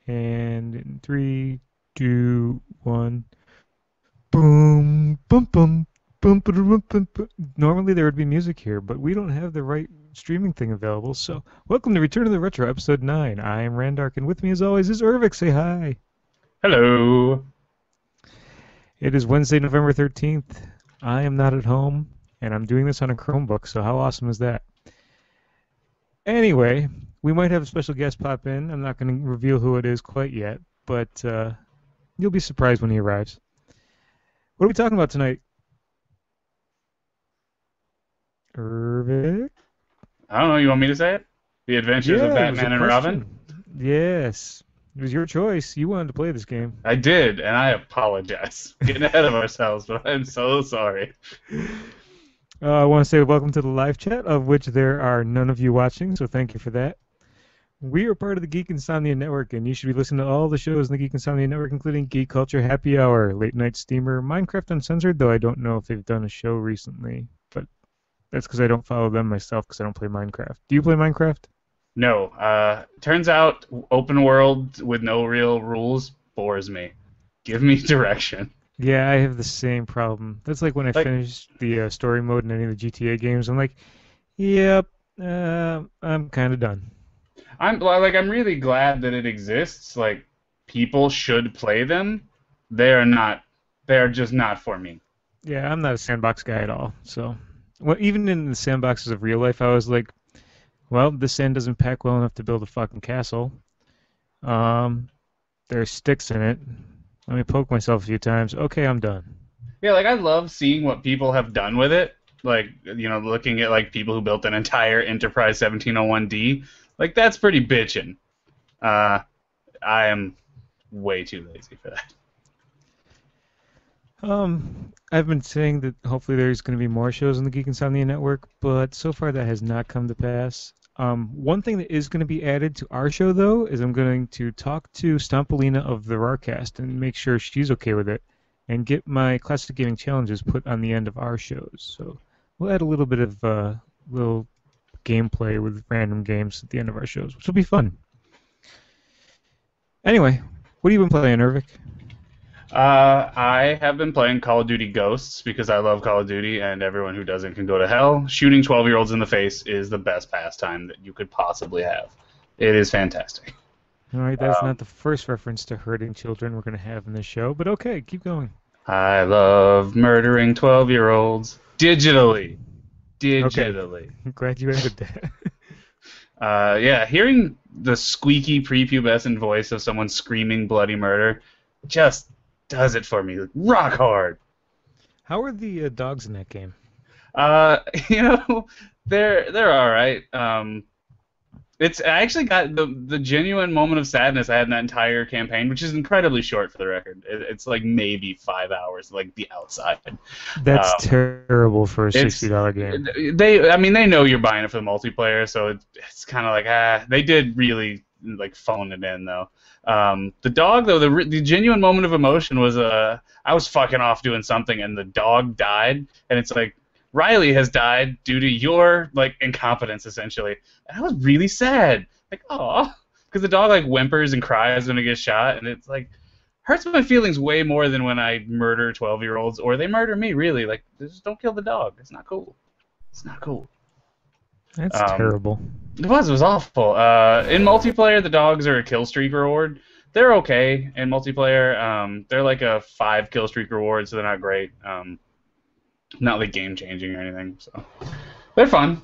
And in three, two, one. Boom, boom, boom, boom, boom, boom, boom. Normally there would be music here, but we don't have the right streaming thing available. So, welcome to Return to the Retro, Episode 9. I am Randark, and with me as always is Urvik. Say hi. Hello. It is Wednesday, November 13th. I am not at home, and I'm doing this on a Chromebook, so how awesome is that? Anyway, we might have a special guest pop in. I'm not going to reveal who it is quite yet, but you'll be surprised when he arrives. What are we talking about tonight, Urvik? I don't know. You want me to say it? The Adventures of Yeah, it was a Batman and Robin? question. Yes. It was your choice. You wanted to play this game. I did, and I apologize. Getting ahead of ourselves, but I'm so sorry. I want to say welcome to the live chat, of which there are none of you watching, so thank you for that. We are part of the Geek Insomnia Network, and you should be listening to all the shows in the Geek Insomnia Network, including Geek Culture Happy Hour, Late Night Steamer, Minecraft Uncensored, though I don't know if they've done a show recently, but that's because I don't follow them myself because I don't play Minecraft. Do you play Minecraft? No. Turns out open world with no real rules bores me. Give me direction. Yeah, I have the same problem. That's like when I Like, finish the story mode in any of the GTA games. I'm like, yep, I'm kind of done. I'm really glad that it exists. Like, people should play them. They are not. They are just not for me. Yeah, I'm not a sandbox guy at all. So, well, even in the sandboxes of real life, I was like, well, this sand doesn't pack well enough to build a fucking castle. Um, there's sticks in it. Let me poke myself a few times. Okay, I'm done. Yeah, like I love seeing what people have done with it. Like, looking at like people who built an entire Enterprise 1701D. Like that's pretty bitchin'. Uh, I am way too lazy for that. I've been saying that hopefully there's going to be more shows on the Geek Insomnia Network, but so far that has not come to pass. One thing that is going to be added to our show, though, is I'm going to talk to Stompolina of the Rarcast and make sure she's okay with it, and get my Classic Gaming Challenges put on the end of our shows. So we'll add a little bit of little gameplay with random games at the end of our shows, which will be fun. Anyway, what have you been playing, Ervik? I have been playing Call of Duty Ghosts because I love Call of Duty, and everyone who doesn't can go to hell. Shooting 12-year-olds in the face is the best pastime that you could possibly have. It is fantastic. All right, that's not the first reference to hurting children we're going to have in this show, but okay, keep going. I love murdering 12-year-olds digitally. Okay, Digitally. I'm glad you ended that. Yeah, hearing the squeaky prepubescent voice of someone screaming bloody murder just does it for me. Rock hard. How are the dogs in that game? Uh, you know, they're all right. I actually got the genuine moment of sadness I had in that entire campaign, which is incredibly short for the record. It's like maybe 5 hours, like the outside. That's Um, terrible for a it's $60 game. I mean, they know you're buying it for the multiplayer, so it's kind of like they did really like phone it in though. The dog though, the genuine moment of emotion was I was fucking off doing something and the dog died, and it's like Riley has died due to your like incompetence essentially, and I was really sad, like oh, because the dog like whimpers and cries when it gets shot, and it's like hurts my feelings way more than when I murder 12-year-olds or they murder me. Really, like just don't kill the dog. It's not cool. It's not cool. That's Um, terrible. it was awful. In multiplayer, the dogs are a kill streak reward. They're okay in multiplayer. They're like a 5 kill streak reward, so they're not great. Not like game changing or anything. So they're fun.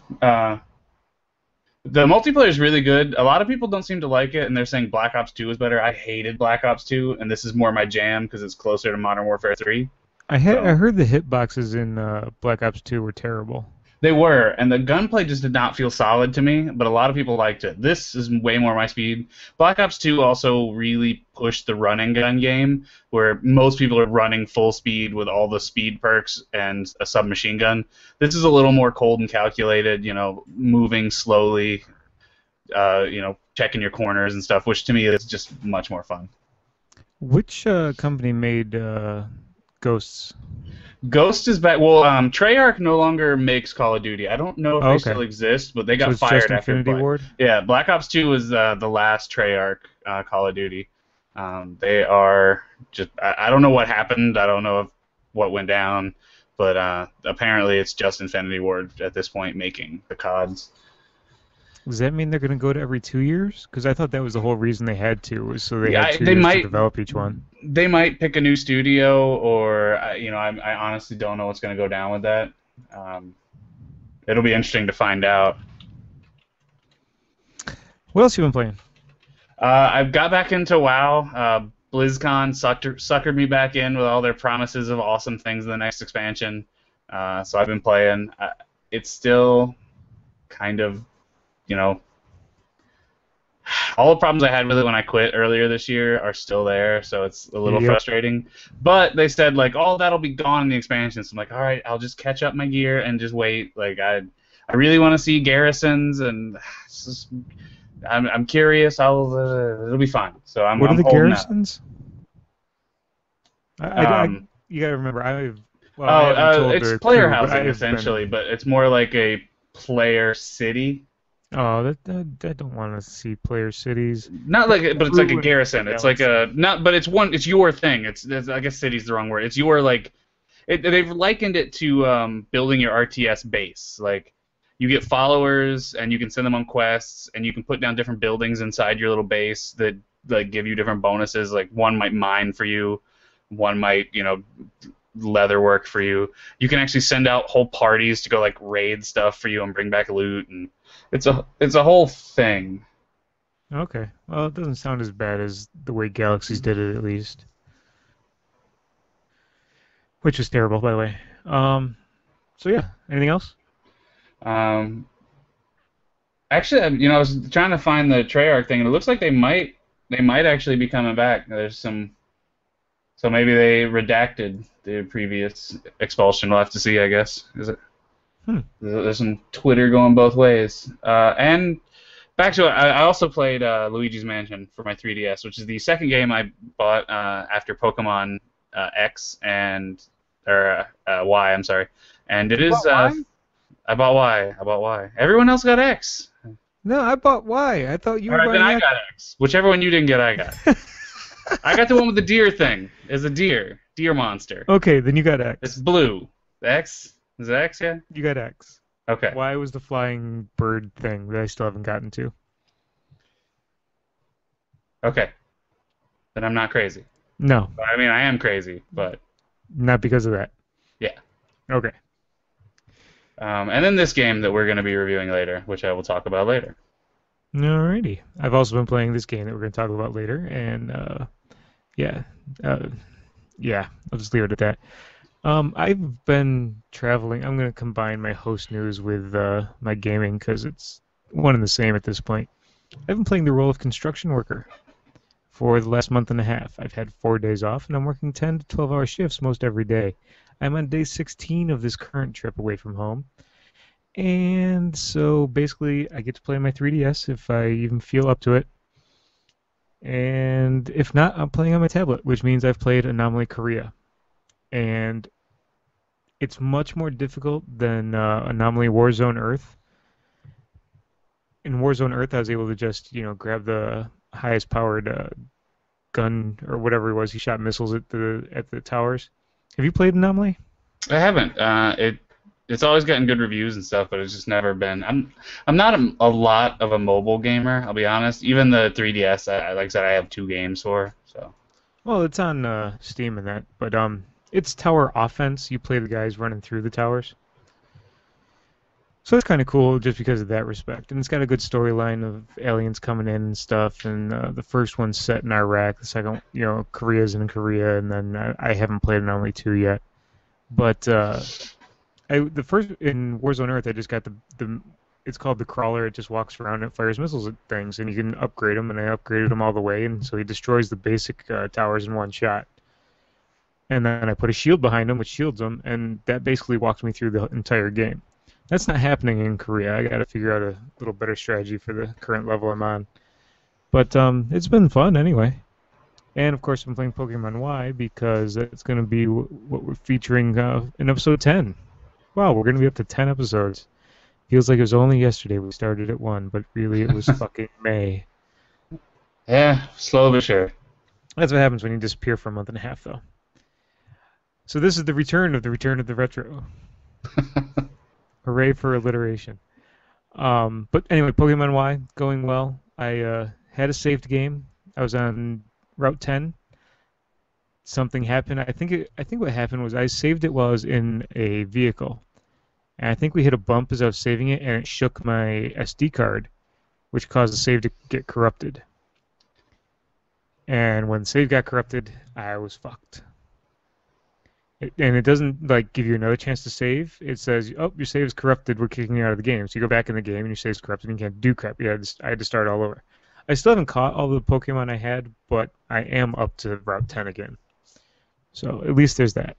The multiplayer is really good. A lot of people don't seem to like it, and they're saying Black Ops 2 is better. I hated Black Ops 2, and this is more my jam because it's closer to Modern Warfare 3. I So heard the hitboxes in Black Ops 2 were terrible. they were, and the gunplay just did not feel solid to me, but a lot of people liked it. This is way more my speed. Black Ops 2 also really pushed the run and gun game, where most people are running full speed with all the speed perks and a submachine gun. This is a little more cold and calculated, moving slowly, checking your corners and stuff, which to me is just much more fun. Which company made Ghosts? Ghost is back. Well, Treyarch no longer makes Call of Duty. I don't know if Oh, they okay. still exist, but they So got it's just fired after Infinity Black. Ward. Yeah, Black Ops 2 was the last Treyarch Call of Duty. They are just. I don't know what happened. I don't know if what went down, but apparently it's just Infinity Ward at this point making the CODs. Does that mean they're going to go to every 2 years? Because I thought that was the whole reason they had to, was so they Yeah, had two they years to might. develop each one. They might pick a new studio, or I honestly don't know what's going to go down with that. Um, It'll be interesting to find out. What else you been playing? I've got back into WoW. BlizzCon suckered me back in with all their promises of awesome things in the next expansion. So I've been playing. It's still kind of, you know, all the problems I had with it when I quit earlier this year are still there, so it's a little Yep. frustrating. But they said like, oh, that'll be gone in the expansion. So I'm like, all right, I'll just catch up my gear and just wait. Like I really want to see garrisons, and it's just, I'm curious. It'll be fine. So What are I'm the holding out. garrisons? Um, You gotta remember, I haven't told it's the player crew, but housing I've essentially, been. but it's more like a player city. Oh, I don't want to see player cities. Not like, but it's like a Crew and garrison. It's like Galaxy. a not, but it's one. It's your thing. I guess city's the wrong word. It's your like. They've likened it to building your RTS base. Like you get followers, and you can send them on quests, and you can put down different buildings inside your little base that like give you different bonuses. Like one might mine for you, one might leather work for you. You can actually send out whole parties to go like raid stuff for you and bring back loot, and it's a whole thing. Okay. Well, it doesn't sound as bad as the way Galaxies did it, at least. Which was terrible, by the way. So yeah. Anything else? Um, Actually, I was trying to find the Treyarch thing, and it looks like they might actually be coming back. There's some, so maybe they redacted the previous expulsion. We'll have to see, I guess. Hmm. There's some Twitter going both ways. And back to it, I also played Luigi's Mansion for my 3DS, which is the second game I bought after Pokemon X and or Y. I'm sorry, and it is. Why? I bought Y. I bought Y. Everyone else got X. No, I bought Y. I thought you All were right, then buying I X. got X. Whichever one you didn't get, I got. I got the one with the deer thing. It's a deer monster. Okay, then you got It's X. blue. The X is it X? Yeah. You got X. Okay. Y was the flying bird thing that I still haven't gotten to. Okay. Then I'm not crazy. No, I mean, I am crazy, but not because of that. yeah. Okay. And then this game that we're going to be reviewing later, which I will talk about later. Alrighty. I've also been playing this game that we're going to talk about later, and yeah, uh, yeah, I'll just leave it at that. I've been traveling. I'm going to combine my host news with my gaming because it's one and the same at this point. I've been playing the role of construction worker for the last month and a half. I've had 4 days off, and I'm working 10 to 12-hour shifts most every day. I'm on day 16 of this current trip away from home. And so basically, I get to play my 3DS if I even feel up to it. And if not, I'm playing on my tablet, which means I've played Anomaly Korea. And it's much more difficult than Anomaly Warzone Earth. In Warzone Earth, I was able to just, grab the highest powered gun or whatever it was. He shot missiles at the towers. Have you played Anomaly? I haven't. It's always gotten good reviews and stuff, but it's just never been. I'm not a lot of a mobile gamer. I'll be honest. Even the 3DS, like I said, I have two games for. So. Well, it's on Steam and that, but it's tower offense. You play the guys running through the towers. So it's kind of cool just because of that respect. And it's got a good storyline of aliens coming in and stuff. And the first one's set in Iraq. The second, Korea's in Korea. And then I haven't played Anomaly 2 yet. But the first in Warzone Earth, I just got the it's called the crawler. It just walks around and fires missiles at things, and you can upgrade them. And I upgraded them all the way, and so he destroys the basic towers in one shot. And then I put a shield behind him, which shields them, and that basically walks me through the entire game. That's not happening in Korea. I got to figure out a little better strategy for the current level I'm on. But it's been fun anyway. And of course, I'm playing Pokemon Y because it's going to be what we're featuring in episode 10. Wow, we're going to be up to 10 episodes. Feels like it was only yesterday we started at 1, but really it was fucking May. Yeah, slow but sure. That's what happens when you disappear for a month and a half, though. So this is the return of the retro. Hooray for alliteration. But anyway, Pokemon Y going well. I had a saved game. I was on Route 10. Something happened. I think what happened was I saved it while I was in a vehicle, and I think we hit a bump as I was saving it, and it shook my SD card, which caused the save to get corrupted. And when the save got corrupted, I was fucked. And it doesn't like give you another chance to save. It says, "Oh, your save is corrupted. We're kicking you out of the game." So you go back in the game, and your save's corrupted, and you can't do crap. Yeah, I had to start all over. I still haven't caught all the Pokemon I had, but I am up to Route 10 again. So at least there's that.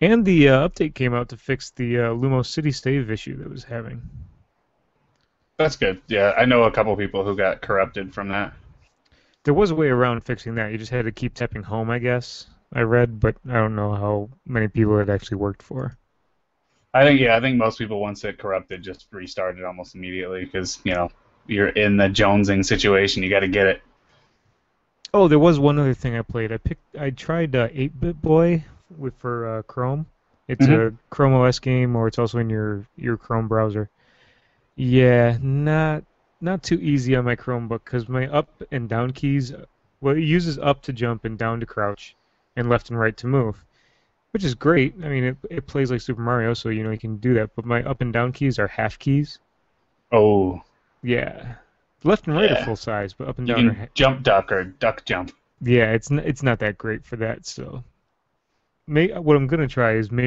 And the update came out to fix the Lumos City save issue that was having. That's good. Yeah, I know a couple people who got corrupted from that. There was a way around fixing that. You just had to keep tapping home, I guess. I read, but I don't know how many people it actually worked for. I think most people once it corrupted just restarted almost immediately because you're in the jonesing situation. You got to get it. Oh, there was one other thing I played. I tried 8-Bit Boy for Chrome. It's Hmm. a Chrome OS game, or it's also in your Chrome browser. Yeah, not too easy on my Chromebook because my up and down keys, well, it uses up to jump and down to crouch, and left and right to move, which is great. I mean, it plays like Super Mario, so you can do that. But my up and down keys are half keys. Oh, Yeah, left and right are yeah. full size, but up and You down are can jump duck or duck jump. yeah. It's not that great for that. So what I'm gonna try is my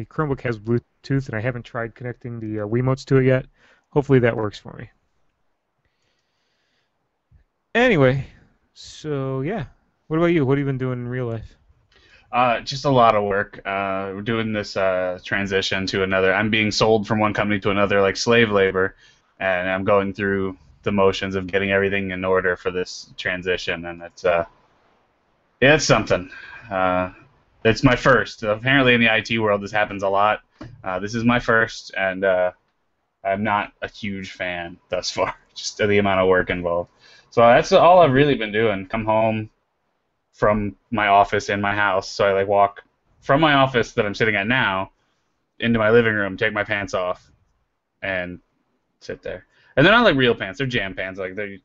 Chromebook has Bluetooth, and I haven't tried connecting the Wiimotes to it yet. Hopefully that works for me. Anyway, so yeah. What about you? What have you been doing in real life? Just a lot of work. We're doing this transition to another. I'm being sold from one company to another like slave labor, and I'm going through the motions of getting everything in order for this transition, and yeah, it's something. Uh, it's my first. Apparently, in the IT world, this happens a lot. This is my first, and I'm not a huge fan thus far, just the amount of work involved. So that's all I've really been doing. Come home from my office in my house. So I like walk from my office that I'm sitting at now into my living room, take my pants off, and sit there. And they're not like real pants; they're jam pants, like they're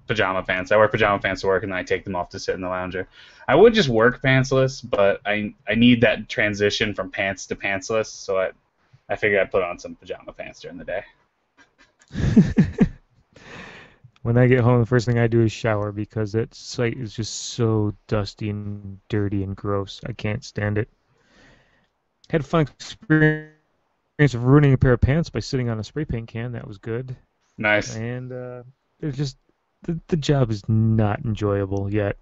pajama pants. I wear pajama pants to work, and then I take them off to sit in the lounger. I would just work pantsless, but I need that transition from pants to pantsless, so I figured I'd put on some pajama pants during the day. When I get home, the first thing I do is shower because that site is just so dusty and dirty and gross. I can't stand it. Had a fun experience of ruining a pair of pants by sitting on a spray paint can. That was good. Nice. And it's just the job is not enjoyable yet.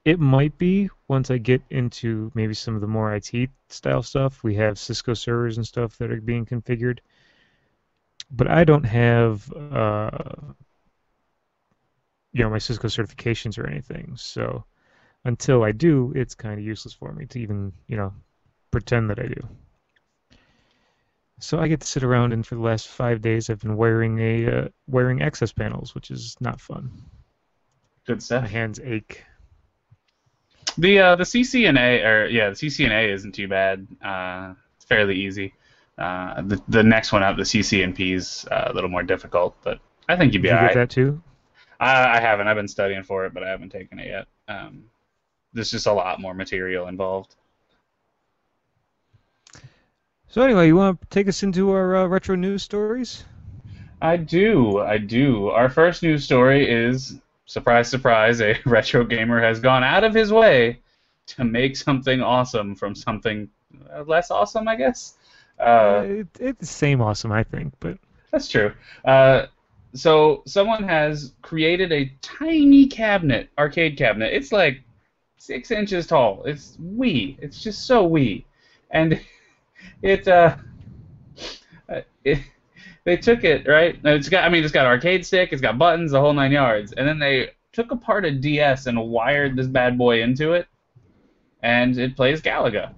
It might be once I get into maybe some of the more IT style stuff. We have Cisco servers and stuff that are being configured, but I don't have my Cisco certifications or anything. So until I do, it's kind of useless for me to even pretend that I do. So I get to sit around, and for the last 5 days, I've been wearing access panels, which is not fun. Good My stuff. hands ache. The CCNA or yeah, the CCNA isn't too bad. It's fairly easy. The next one up, the CCNP is a little more difficult, but I think you'd be Did all you get right. that too? I haven't. I've been studying for it, but I haven't taken it yet. There's just a lot more material involved. So anyway, you want to take us into our retro news stories? I do. I do. Our first news story is surprise, surprise, a retro gamer has gone out of his way to make something awesome from something less awesome, I guess. Uh, It's the same awesome, I think, but That's true. Uh, so someone has created a tiny cabinet, arcade cabinet. It's like 6 inches tall. It's wee. It's just so wee, and it it they took it right. Now, it's got arcade stick. It's got buttons, the whole nine yards, and then they took apart a DS and wired this bad boy into it, and it plays Galaga,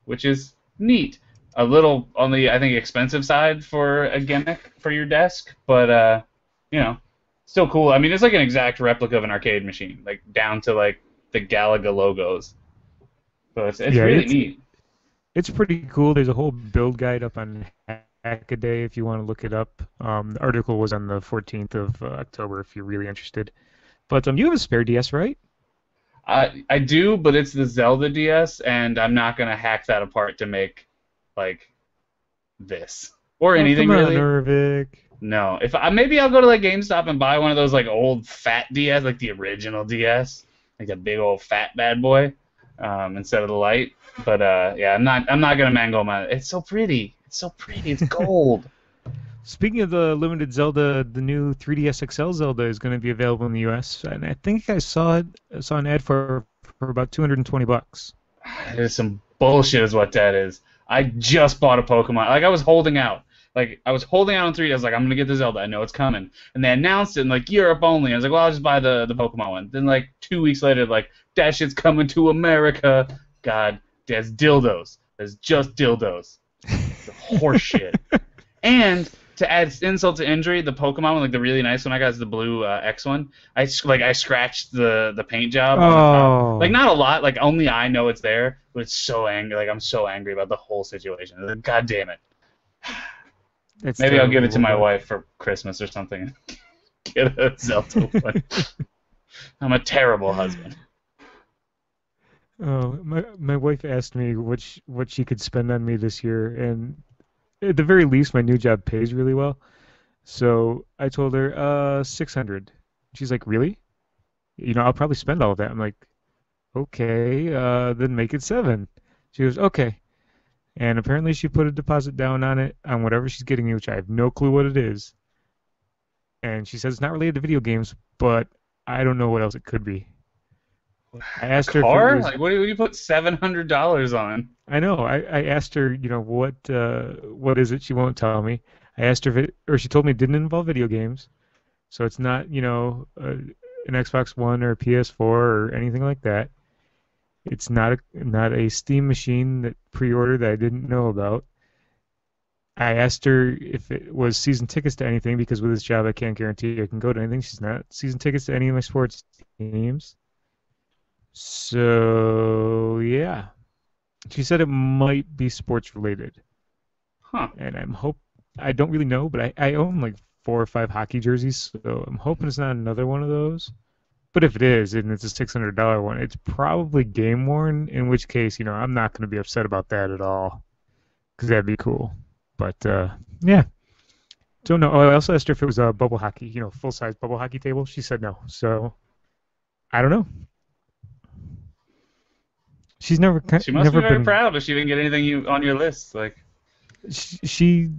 which is neat. A little on the, I think, expensive side for a gimmick for your desk, but you know, still cool. I mean, it's like an exact replica of an arcade machine, like down to like the Galaga logos. So it's Yeah, really neat. it's pretty cool. There's a whole build guide up on Hackaday if you want to look it up. The article was on the 14th of October if you're really interested. But you have a spare DS, right? I do, but it's the Zelda DS, and I'm not gonna hack that apart to make like this or Oh, anything come on, really. Urvik. No, if I maybe I'll go to like GameStop and buy one of those like old fat DS, like the original DS, like a big old fat bad boy, instead of the light. But yeah, I'm not gonna mangle my. It's so pretty. It's so pretty. It's gold. Speaking of the limited Zelda, the new 3DS XL Zelda is going to be available in the US, and I think I saw an ad for about 220 bucks. There's some bullshit, is what that is. I just bought a Pokemon. Like I was holding out. Like I was holding out on 3D. I was like, I'm gonna get the Zelda. I know it's coming. And they announced it in like Europe only. I was like, well, I'll just buy the Pokemon one. Then like 2 weeks later, like that shit's coming to America. God, there's dildos. There's just dildos. It's horse shit. And to add insult to injury, the Pokemon one, like the really nice one I got is the blue X one. I scratched the paint job on the top. Like Oh, not a lot. Like only I know it's there. But it's so angry. Like I'm so angry about the whole situation. Like, God damn it. that's Maybe I'll give it to terrible. my But wife for Christmas or something. Get a Zelda one. I'm a terrible husband. oh, my wife asked me what she could spend on me this year, and at the very least, my new job pays really well. So I told her, 600. She's like, really? I'll probably spend all of that. I'm like, okay, then make it seven. She goes, okay. And apparently she put a deposit down on it on whatever she's getting me, which I have no clue what it is. And she says it's not related to video games, but I don't know what else it could be. I A asked her if it car? was. Like what do you put $700 on? I know. I asked her, what is it? She won't tell me. I asked her if it, or she told me it didn't involve video games, so it's not, an Xbox One or a PS4 or anything like that. It's not a Steam machine that pre-ordered that I didn't know about. I asked her if it was season tickets to anything because with this job I can't guarantee I can go to anything. She's not season tickets to any of my sports teams. So yeah, she said it might be sports related, Huh. and I don't really know, but I own like 4 or 5 hockey jerseys, so I'm hoping it's not another one of those. But if it is, and it's a $600 one, it's probably game worn. In which case, I'm not going to be upset about that at all, because that'd be cool. But yeah, don't know. Oh, I also asked her if it was a bubble hockey, full size bubble hockey table. She said no. So I don't know. She's She must be never very been. proud if she didn't get anything you on your list. Like She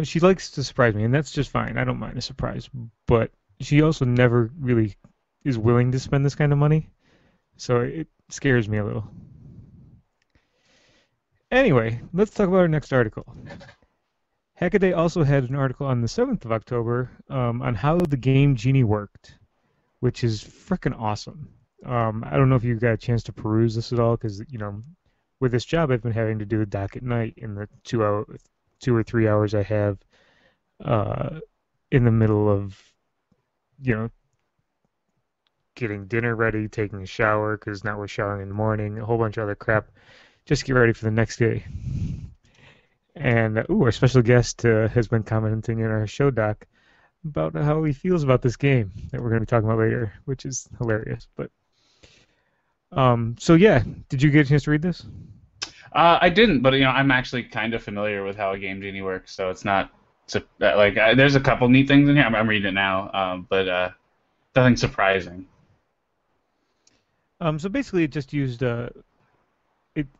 she likes to surprise me, and that's just fine. I don't mind a surprise, but she also never really is willing to spend this kind of money, so it scares me a little. Anyway, let's talk about our next article. Hackaday also had an article on the 7th of October on how the Game Genie worked, which is freaking awesome. I don't know if you got a chance to peruse this at all, because with this job, I've been having to do the doc at night in the 2 or 3 hours I have uh, in the middle of you know getting dinner ready, taking a shower because now we're showering in the morning, a whole bunch of other crap, just to get ready for the next day. And our special guest has been commenting in our show doc about how he feels about this game that we're going to be talking about later, which is hilarious. But so yeah, did you get a chance to read this? I didn't, but I'm actually kind of familiar with how a Game Genie works, so it's not like there's a couple neat things in here. I'm reading it now, but nothing surprising. So basically, it just used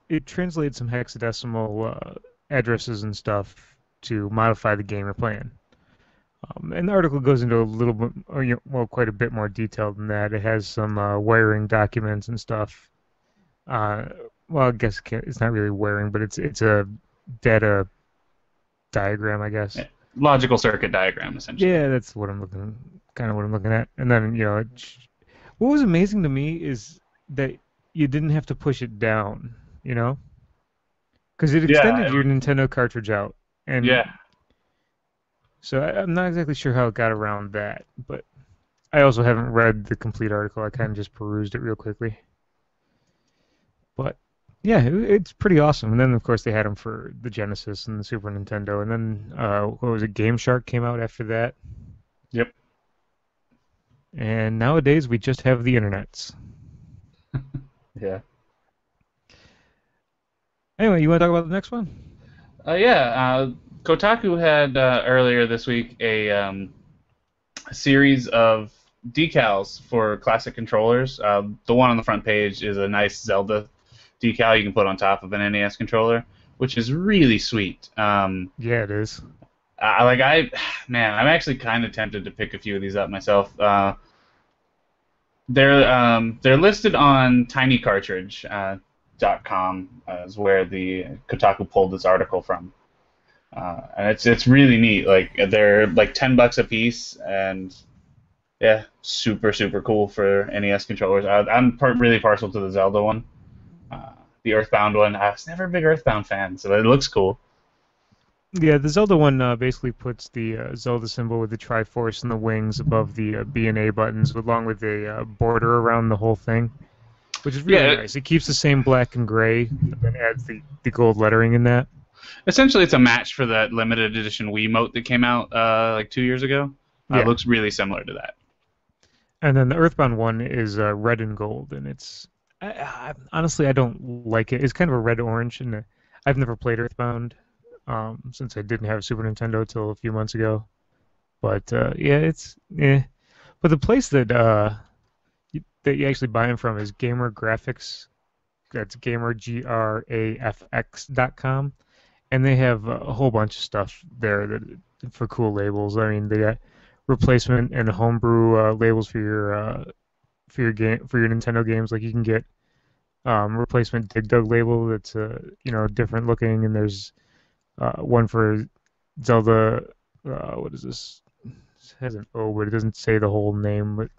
it translated some hexadecimal addresses and stuff to modify the game you're playing. And the article goes into a little bit, or, well, quite a bit more detail than that. It has some wiring documents and stuff. Uh, well, I guess it's not really wiring, but it's a data diagram, I guess. logical circuit diagram essentially. Yeah, that's what I'm looking, kind of what I'm looking at. And then, what was amazing to me is that you didn't have to push it down, you know, because it Yeah, extended your Nintendo cartridge out. yeah. And so I'm not exactly sure how it got around that, but I also haven't read the complete article. I kind of just perused it real quickly. But yeah, it's pretty awesome. And then, of course, they had them for the Genesis and the Super Nintendo. And then, what was it? Game Shark came out after that. Yep. And nowadays, we just have the internets. Yeah. Anyway, you want to talk about the next one? Yeah. Kotaku had earlier this week a series of decals for classic controllers. The one on the front page is a nice Zelda decal you can put on top of an NES controller, which is really sweet. Yeah, it is. Man, I'm actually kind of tempted to pick a few of these up myself. They're listed on tinycartridge.com is where the Kotaku pulled this article from. And it's really neat. Like they're like $10 a piece, and yeah, super super cool for NES controllers. Really partial to the Zelda one, the Earthbound one. I was never a big Earthbound fan, so it looks cool. Yeah, the Zelda one basically puts the Zelda symbol with the Triforce and the wings above the B and A buttons, along with a border around the whole thing, which is really Yeah, nice. It keeps the same black and gray, and then adds the gold lettering in that. essentially it's a match for that limited edition Wiimote that came out like 2 years ago. It Yeah, looks really similar to that. and then the Earthbound one is red and gold, and honestly I don't like it. It's kind of a red orange, and I've never played Earthbound since I didn't have a Super Nintendo till a few months ago. But yeah, it's But the place that you actually buy them from is Gamer Graphics. That's gamergrafx.com, and they have a whole bunch of stuff there that for cool labels. I mean, they got replacement and homebrew labels for your game for your Nintendo games. Like you can get replacement Dig Dug label that's different looking, and there's one for Zelda. What is this? It has an O, but it doesn't say the whole name. But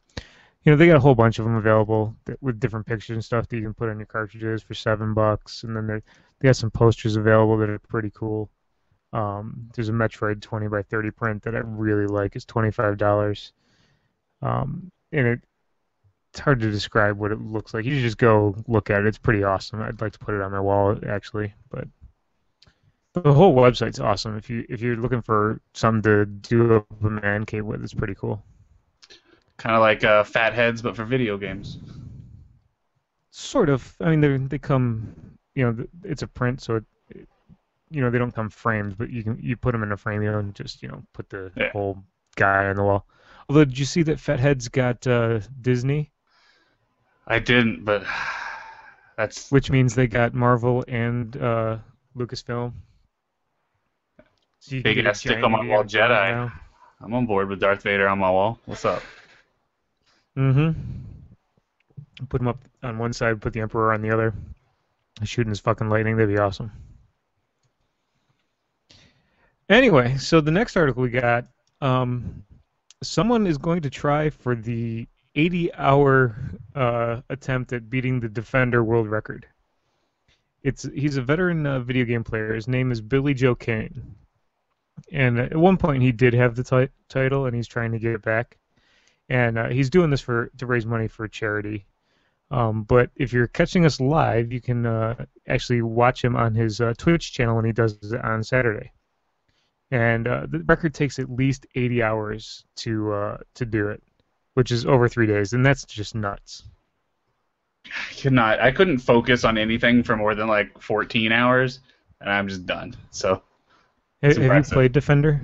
they got a whole bunch of them available with different pictures and stuff that you can put on your cartridges for $7, and then they got some posters available that are pretty cool. There's a Metroid 20 by 30 print that I really like. It's $25. And it's hard to describe what it looks like. You should just go look at it. It's pretty awesome. I'd like to put it on my wall actually, but the whole website's awesome. If you're looking for something to do a man cave with, it's pretty cool. Kind of like Fat Heads, but for video games. Sort of. I mean, they come. It's a print, so they don't come framed, but you put them in a frame, and just put the Yeah, whole guy on the wall. Although, did you see that Fathead's got Disney, I didn't, but that's which means they got Marvel and Lucasfilm, so you can big get a ass stick giant on my wall Indiana Jones Jedi. now. I'm on board with Darth Vader on my wall. What's up? Mm-hmm. Put him up on one side, put the Emperor on the other. Shooting his fucking lightning, that'd be awesome. Anyway, so the next article we got, someone is going to try for the 80-hour attempt at beating the Defender world record. He's a veteran video game player. His name is Billy Joe Kane, and at one point he did have the title, and he's trying to get it back. And he's doing this to raise money for a charity. But if you're catching us live, you can actually watch him on his Twitch channel when he does it on Saturday. And the record takes at least 80 hours to do it, which is over 3 days, and that's just nuts. I couldn't focus on anything for more than like 14 hours, and I'm just done. So it's Have you impressive. played Defender?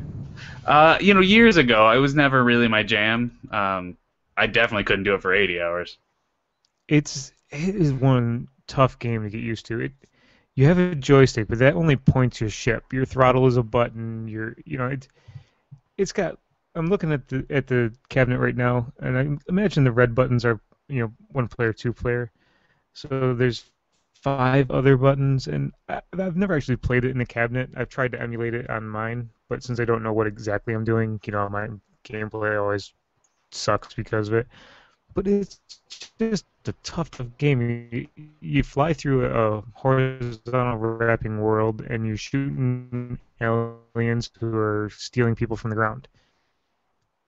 Years ago, it was never really my jam. I definitely couldn't do it for 80 hours. It is one tough game to get used to. You have a joystick, but that only points your ship. Your throttle is a button. It's got. I'm looking at the cabinet right now, and I imagine the red buttons are one player, two player. So there's 5 other buttons, and I've never actually played it in a cabinet. I've tried to emulate it on mine, but since I don't know what exactly I'm doing, my gameplay always sucks because of it. But it's just a tough game. You fly through a horizontal wrapping world, and you're shooting aliens who are stealing people from the ground.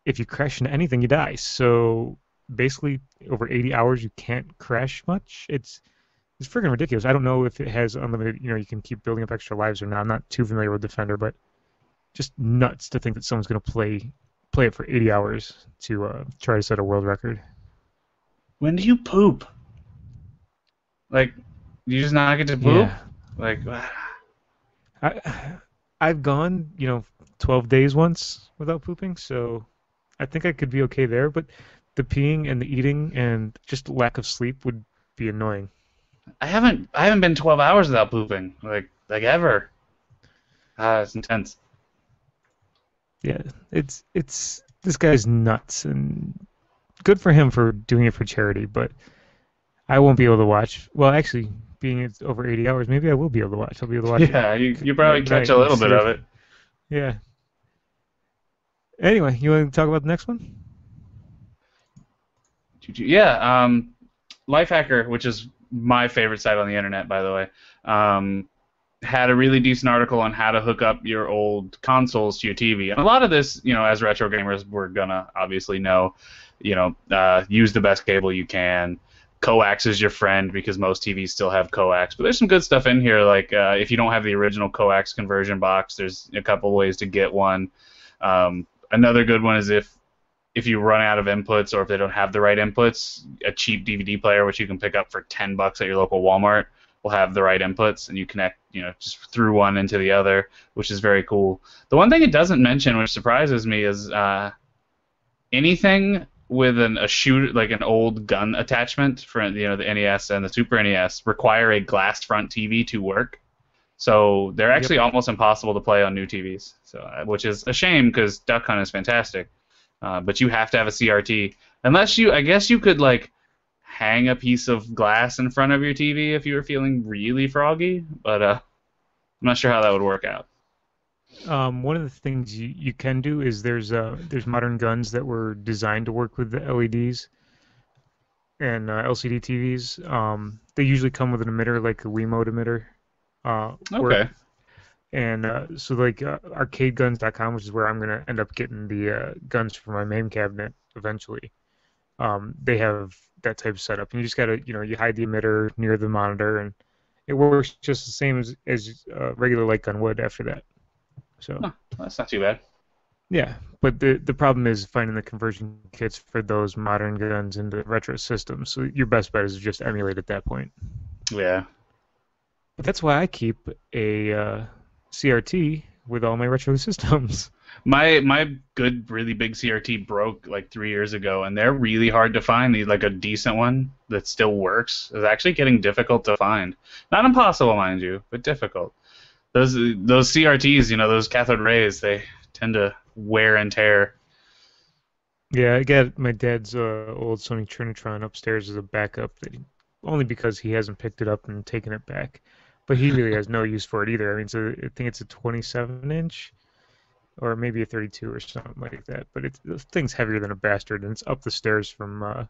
If you crash into anything, you die. So basically, over 80 hours, you can't crash much. It's freaking ridiculous. I don't know if it has unlimited, you can keep building up extra lives or not. I'm not too familiar with Defender, but just nuts to think that someone's going to play it for 80 hours to try to set a world record. When do you poop? Like, you just not get to poop? Yeah. Like, I I've gone, 12 days once without pooping, so I think I could be okay there, but the peeing and the eating and just lack of sleep would be annoying. I haven't been 12 hours without pooping. Like ever. It's intense. Yeah, it's this guy's nuts and good for him for doing it for charity, but I won't be able to watch. Well, actually, being it's over 80 hours, maybe I will be able to watch. I'll be able to watch it Yeah, you at probably catch night a and little bit see of if. it. Yeah. Anyway, you want to talk about the next one? Yeah, Lifehacker, which is my favorite site on the internet, by the way, had a really decent article on how to hook up your old consoles to your TV. And a lot of this, as retro gamers, we're gonna obviously know, use the best cable you can. Coax is your friend because most TVs still have coax. But there's some good stuff in here, like if you don't have the original coax conversion box, there's a couple ways to get one. Another good one is if you run out of inputs or if they don't have the right inputs, a cheap DVD player, which you can pick up for $10 at your local Walmart, will have the right inputs, and you connect, just through one into the other, which is very cool. The one thing it doesn't mention, which surprises me, is anything with a shooter, like an old gun attachment for the NES and the Super NES, require a glassed front TV to work. So they're Yep. actually almost impossible to play on new TVs. So which is a shame because Duck Hunt is fantastic. But you have to have a CRT. Unless I guess you could like hang a piece of glass in front of your TV if you were feeling really froggy, but I'm not sure how that would work out. One of the things you can do is there's modern guns that were designed to work with the LEDs and LCD TVs. They usually come with an emitter like a Wiimote emitter. Okay. And so like arcadeguns.com, which is where I'm gonna end up getting the guns for my main cabinet eventually. They have that type of setup, and you just gotta, you hide the emitter near the monitor, and it works just the same as regular light gun would after that. So Huh, that's not too bad. yeah, but the problem is finding the conversion kits for those modern guns into retro systems. So your best bet is to just emulate at that point. Yeah. But that's why I keep a CRT with all my retro systems. My good, really big CRT broke like 3 years ago, and they're really hard to find. Like a decent one that still works is actually getting difficult to find. Not impossible, mind you, but difficult. Those CRTs, those cathode rays, they tend to wear and tear. Yeah, I got my dad's old Sony Trinitron upstairs as a backup, only because he hasn't picked it up and taken it back. But he really has no use for it either. I mean, I think it's a 27-inch or maybe a 32 or something like that. But the thing's heavier than a bastard, and it's up the stairs from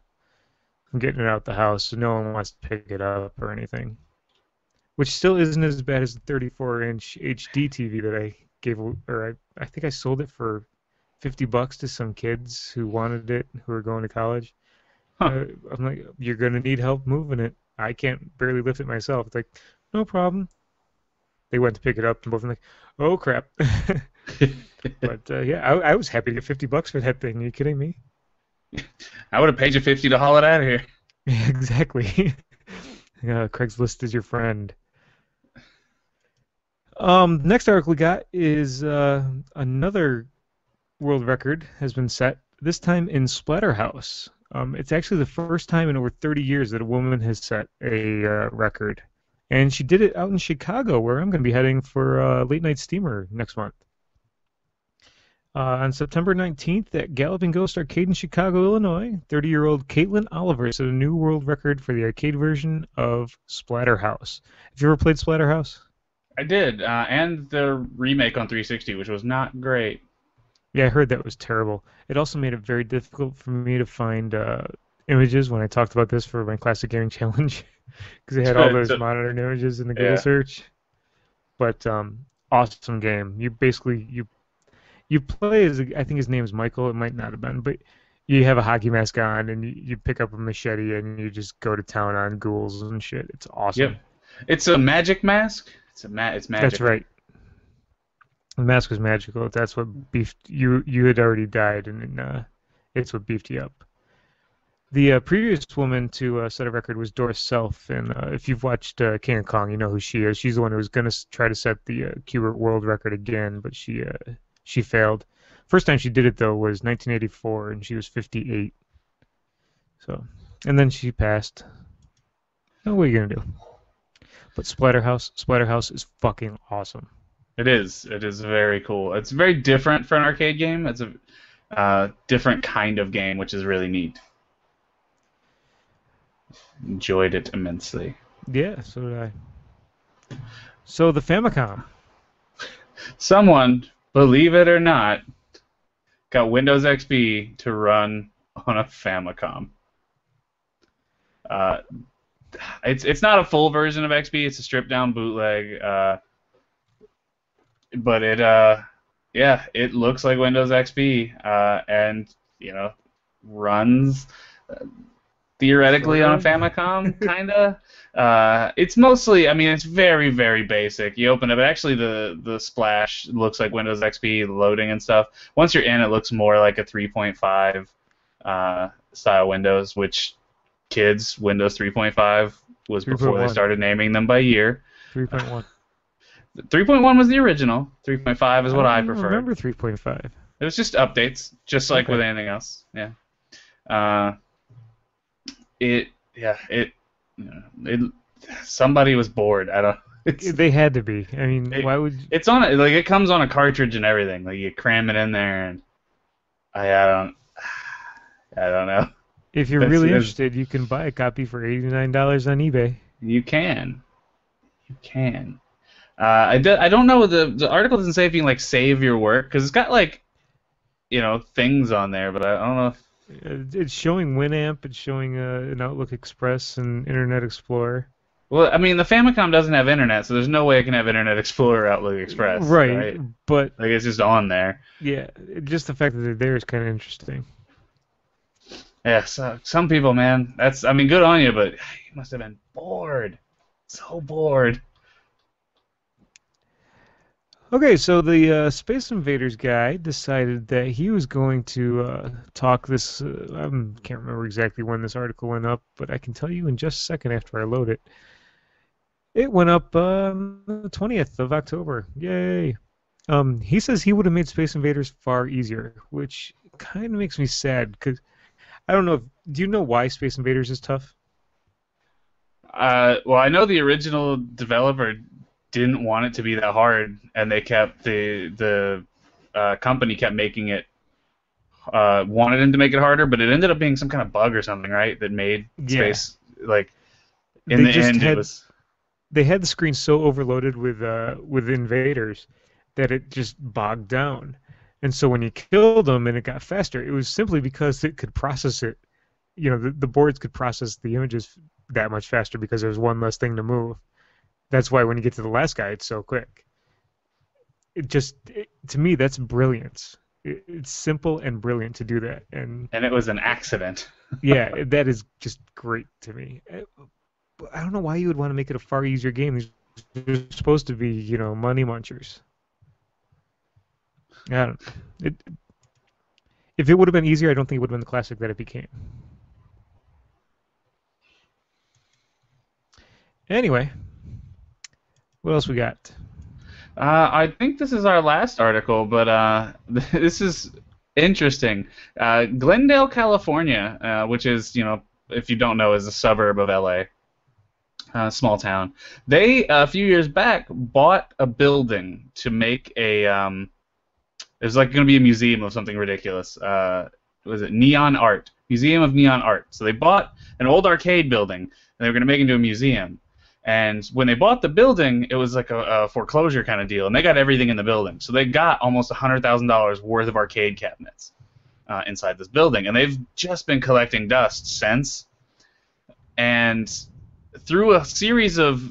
getting it out the house, so no one wants to pick it up or anything. Which still isn't as bad as the 34-inch HD TV that I gave, or I think I sold it for $50 to some kids who wanted it, who were going to college. Huh. I'm like, you're gonna need help moving it. I can't barely lift it myself. It's like, no problem. They went to pick it up, and both of them like, oh crap. But yeah, I was happy to get $50 for that thing. Are you kidding me? I would have paid you 50 to haul it out of here. Yeah, exactly. Craigslist is your friend. Next article we got is another world record has been set, this time in Splatterhouse. It's actually the first time in over 30 years that a woman has set a record. And she did it out in Chicago, where I'm going to be heading for Late Night Steamer next month. On September 19th at Galloping Ghost Arcade in Chicago, Illinois, 30-year-old Caitlin Oliver set a new world record for the arcade version of Splatterhouse. Have you ever played Splatterhouse? I did, and the remake on 360, which was not great. Yeah, I heard that was terrible. It also made it very difficult for me to find images when I talked about this for my Classic Gaming Challenge because they had all those monitored images in the Google Yeah. search. But awesome game. You play as I think his name is Michael. It might not have been, but you have a hockey mask on and you pick up a machete and you just go to town on ghouls and shit. It's Yep. awesome. It's a magic mask. It's That's magic. right. The mask was magical. That's what beefed you. You had already died, and it's what beefed you up. The previous woman to set a record was Doris Self, and if you've watched King of Kong, you know who she is. She's the one who was going to try to set the Qbert world record again, but she failed. First time she did it though was 1984, and she was 58. So, and then she passed. Oh, what are you gonna do? But Splatterhouse is fucking awesome. It is. It is very cool. It's very different for an arcade game. It's a different kind of game, which is really neat. Enjoyed it immensely. Yeah, so did I. So the Famicom. Someone, believe it or not, got Windows XP to run on a Famicom. Uh, it's not a full version of XP. It's a stripped down bootleg. But it looks like Windows XP, and runs theoretically Sort on a of. Famicom, kinda. It's mostly, I mean, it's very, very basic. You open it, but actually the splash looks like Windows XP loading and stuff. Once you're in, it looks more like a 3.5 style Windows, which kids, Windows 3.5 was before they 3.1. started naming them by year. 3.1. 3.1 was the original. 3.5 is I what don't I even preferred. remember 3.5. It was just updates, just like with Okay. anything else. Yeah. Uh, it yeah it, you know, it somebody was bored. I don't. They had to be. I mean, It, why would it's on like it comes on a cartridge and everything. Like you cram it in there and I don't I don't know. if you're That's, really that's interested, you can buy a copy for $89 on eBay. you can. I don't know, the article doesn't say if you can like save your work because it's got like things on there, but I don't know. It's showing Winamp, it's showing an Outlook Express and Internet Explorer. Well, I mean, the Famicom doesn't have internet, so there's no way it can have Internet Explorer or Outlook Express, Right, right? but Like, it's just on there. yeah, just the fact that they're there is kind of interesting. Yeah, so some people, man, I mean, good on you, but you must have been bored. So bored. Okay, so the Space Invaders guy decided that he was going to talk this. I can't remember exactly when this article went up, but I can tell you in just a second after I load it. It went up on the 20th of October. Yay! He says he would have made Space Invaders far easier, which kind of makes me sad because I don't know. Do you know why Space Invaders is tough? Well, I know the original developer didn't want it to be that hard, and they kept the company kept making it wanted him to make it harder, but it ended up being some kind of bug or something, right? That made Yeah, space like in they the just end it had was they had the screen so overloaded with invaders that it just bogged down. And so when you killed them and it got faster, it was simply because it could process it. The boards could process the images that much faster because there was one less thing to move. That's why when you get to the last guy, it's so quick. To me, that's brilliance. It's simple and brilliant to do that. And and it was an accident. yeah, that is just great to me. I don't know why you would want to make it a far easier game. These are supposed to be, money munchers. I don't. It, if it would have been easier, I don't think it would have been the classic that it became. Anyway, what else we got? I think this is our last article, but this is interesting. Glendale, California, which is, if you don't know, is a suburb of LA, small town. They, a few years back, bought a building to make There's like going to be a museum of something ridiculous. Was it Neon Art? Museum of Neon Art. So they bought an old arcade building, and they were going to make it into a museum. And when they bought the building, it was like a foreclosure kind of deal, and they got everything in the building. So they got almost $100,000 worth of arcade cabinets inside this building, and they've just been collecting dust since. And through a series of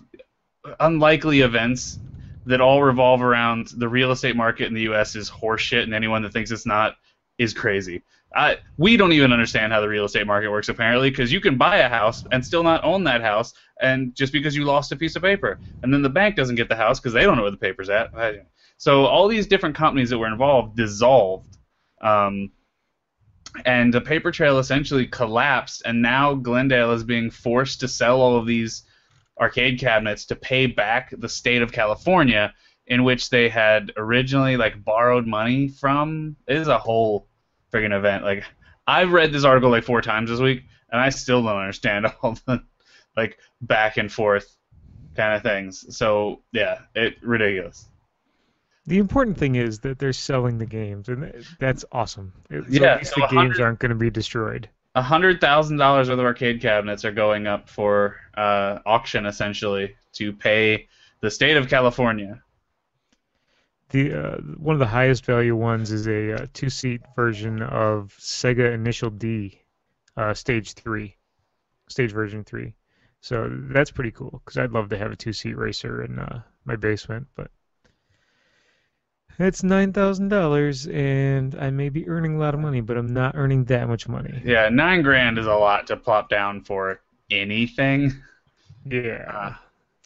unlikely events that all revolve around the real estate market in the U.S. is horseshit, and anyone that thinks it's not is crazy. We don't even understand how the real estate market works, apparently, because you can buy a house and still not own that house, and just because you lost a piece of paper. And then the bank doesn't get the house because they don't know where the paper's at. So all these different companies that were involved dissolved, and the paper trail essentially collapsed, and now Glendale is being forced to sell all of these arcade cabinets to pay back the state of California, in which they had originally like borrowed money from. It is a whole friggin' event. Like, I've read this article like 4 times this week, and I still don't understand all the like back and forth kind of things. So yeah, ridiculous. The important thing is that they're selling the games, and that's awesome. So Yeah, at least so the games aren't going to be destroyed. $100,000 worth of arcade cabinets are going up for auction, essentially, to pay the state of California. The one of the highest value ones is a 2-seat version of Sega Initial D, Stage version 3. So that's pretty cool because I'd love to have a 2-seat racer in my basement, but it's $9,000, and I may be earning a lot of money, but I'm not earning that much money. Yeah, $9,000 is a lot to plop down for anything. Yeah.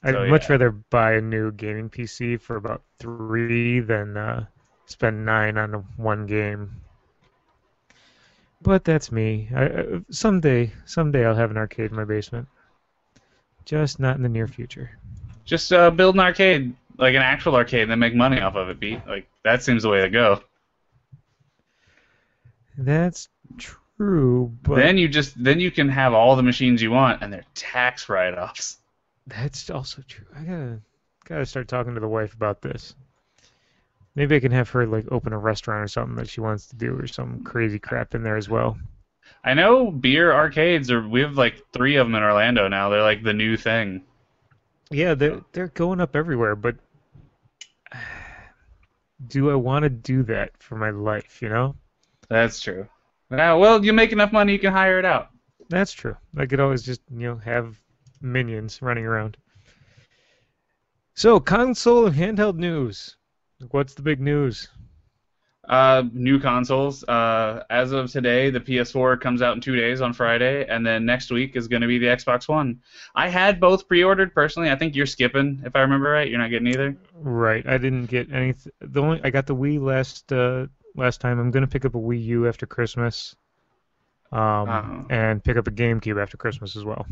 I'd much rather buy a new gaming PC for about 3 than spend 9 on one game. But that's me. Someday I'll have an arcade in my basement. Just not in the near future. Just build an arcade, like an actual arcade, and then make money off of it, Pete. Like, that seems the way to go. That's true, but then you can have all the machines you want, and they're tax write-offs. That's also true. I gotta start talking to the wife about this. Maybe I can have her like open a restaurant or something that she wants to do, or some crazy crap in there as well. I know beer arcades we have like 3 of them in Orlando now. They're like the new thing. Yeah, they're going up everywhere, but do I want to do that for my life, you know? That's true. Well, you make enough money, you can hire it out. That's true. I could always just, have minions running around. So, console and handheld news. What's the big news? New consoles. As of today, the PS4 comes out in 2 days on Friday, and then next week is going to be the Xbox One. I had both pre-ordered personally. I think you're skipping, if I remember right. You're not getting either. Right. I didn't get anything. I got the Wii last time. I'm going to pick up a Wii U after Christmas, and pick up a GameCube after Christmas as well.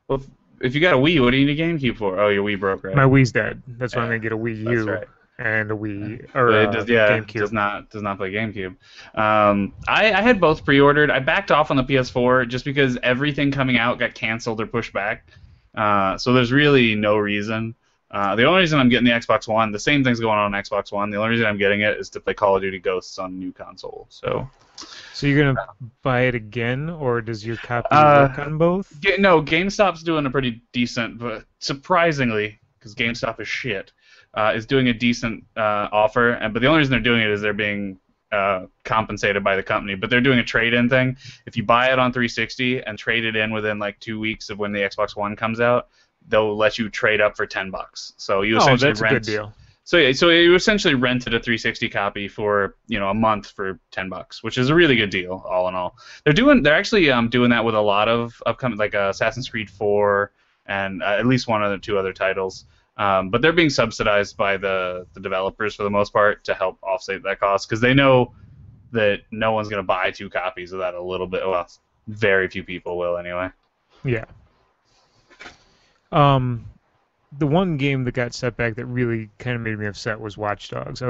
Well, if you got a Wii, what do you need a GameCube for? Oh, your Wii broke, right? My Wii's dead. That's why I'm going to get a Wii U. That's right. And a Wii GameCube. Does not play GameCube. I had both pre-ordered. I backed off on the PS4 just because everything coming out got canceled or pushed back. So there's really no reason. The only reason I'm getting the Xbox One, the same thing's going on Xbox One. The only reason I'm getting it is to play Call of Duty Ghosts on new console. So you're gonna buy it again, or does your copy work on both? No, GameStop's doing a pretty decent, but surprisingly, because GameStop is shit. Is doing a decent offer, but the only reason they're doing it is they're being compensated by the company. But they're doing a trade-in thing. If you buy it on 360 and trade it in within like 2 weeks of when the Xbox One comes out, they'll let you trade up for $10. So you essentially that's a good deal. So you essentially rented a 360 copy for a month for $10, which is a really good deal, all in all. They're actually doing that with a lot of upcoming, like Assassin's Creed 4 and at least 2 other titles. But they're being subsidized by the developers for the most part to help offset that cost because they know that no one's going to buy 2 copies of that a little bit. Well, very few people will anyway. Yeah. The one game that got set back that really kind of made me upset was Watch Dogs.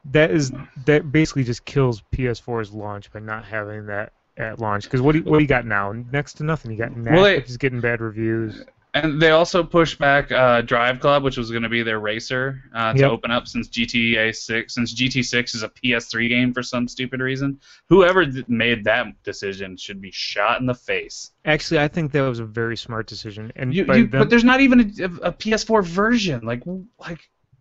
That basically just kills PS4's launch by not having that at launch. Because what do you got now? Next to nothing. You got Knack, which is getting bad reviews. And they also pushed back Drive Club, which was going to be their racer, to Yep. open up since GTA 6. Since GT 6 is a PS3 game for some stupid reason, whoever made that decision should be shot in the face. Actually, I think that was a very smart decision. And by But them, there's not even a PS4 version.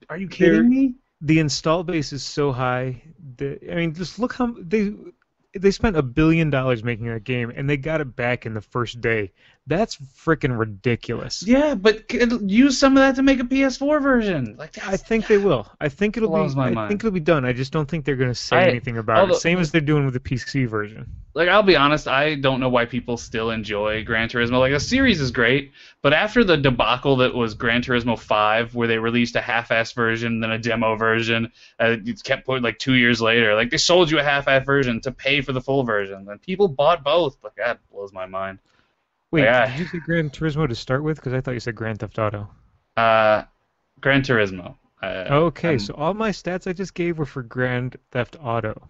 Are you kidding their me? the install base is so high that I mean, just look how they spent $1 billion making that game, and they got it back in the first day. That's freaking ridiculous. Yeah, but use some of that to make a PS4 version. Like I that's think they will. I think it'll blows be. my I think mind. it'll be done. I just don't think they're going to say I anything about it. although Same as they're doing with the PC version. I'll be honest, I don't know why people still enjoy Gran Turismo. Like the series is great, but after the debacle that was Gran Turismo 5, where they released a half-ass version, then a demo version, it kept putting like 2 years later. Like they sold you a half-ass version to pay for the full version, and people bought both. Like that blows my mind. Like Wait, did you say Gran Turismo to start with? Because I thought you said Grand Theft Auto. Gran Turismo. Okay, I'm so all my stats I just gave were for Grand Theft Auto.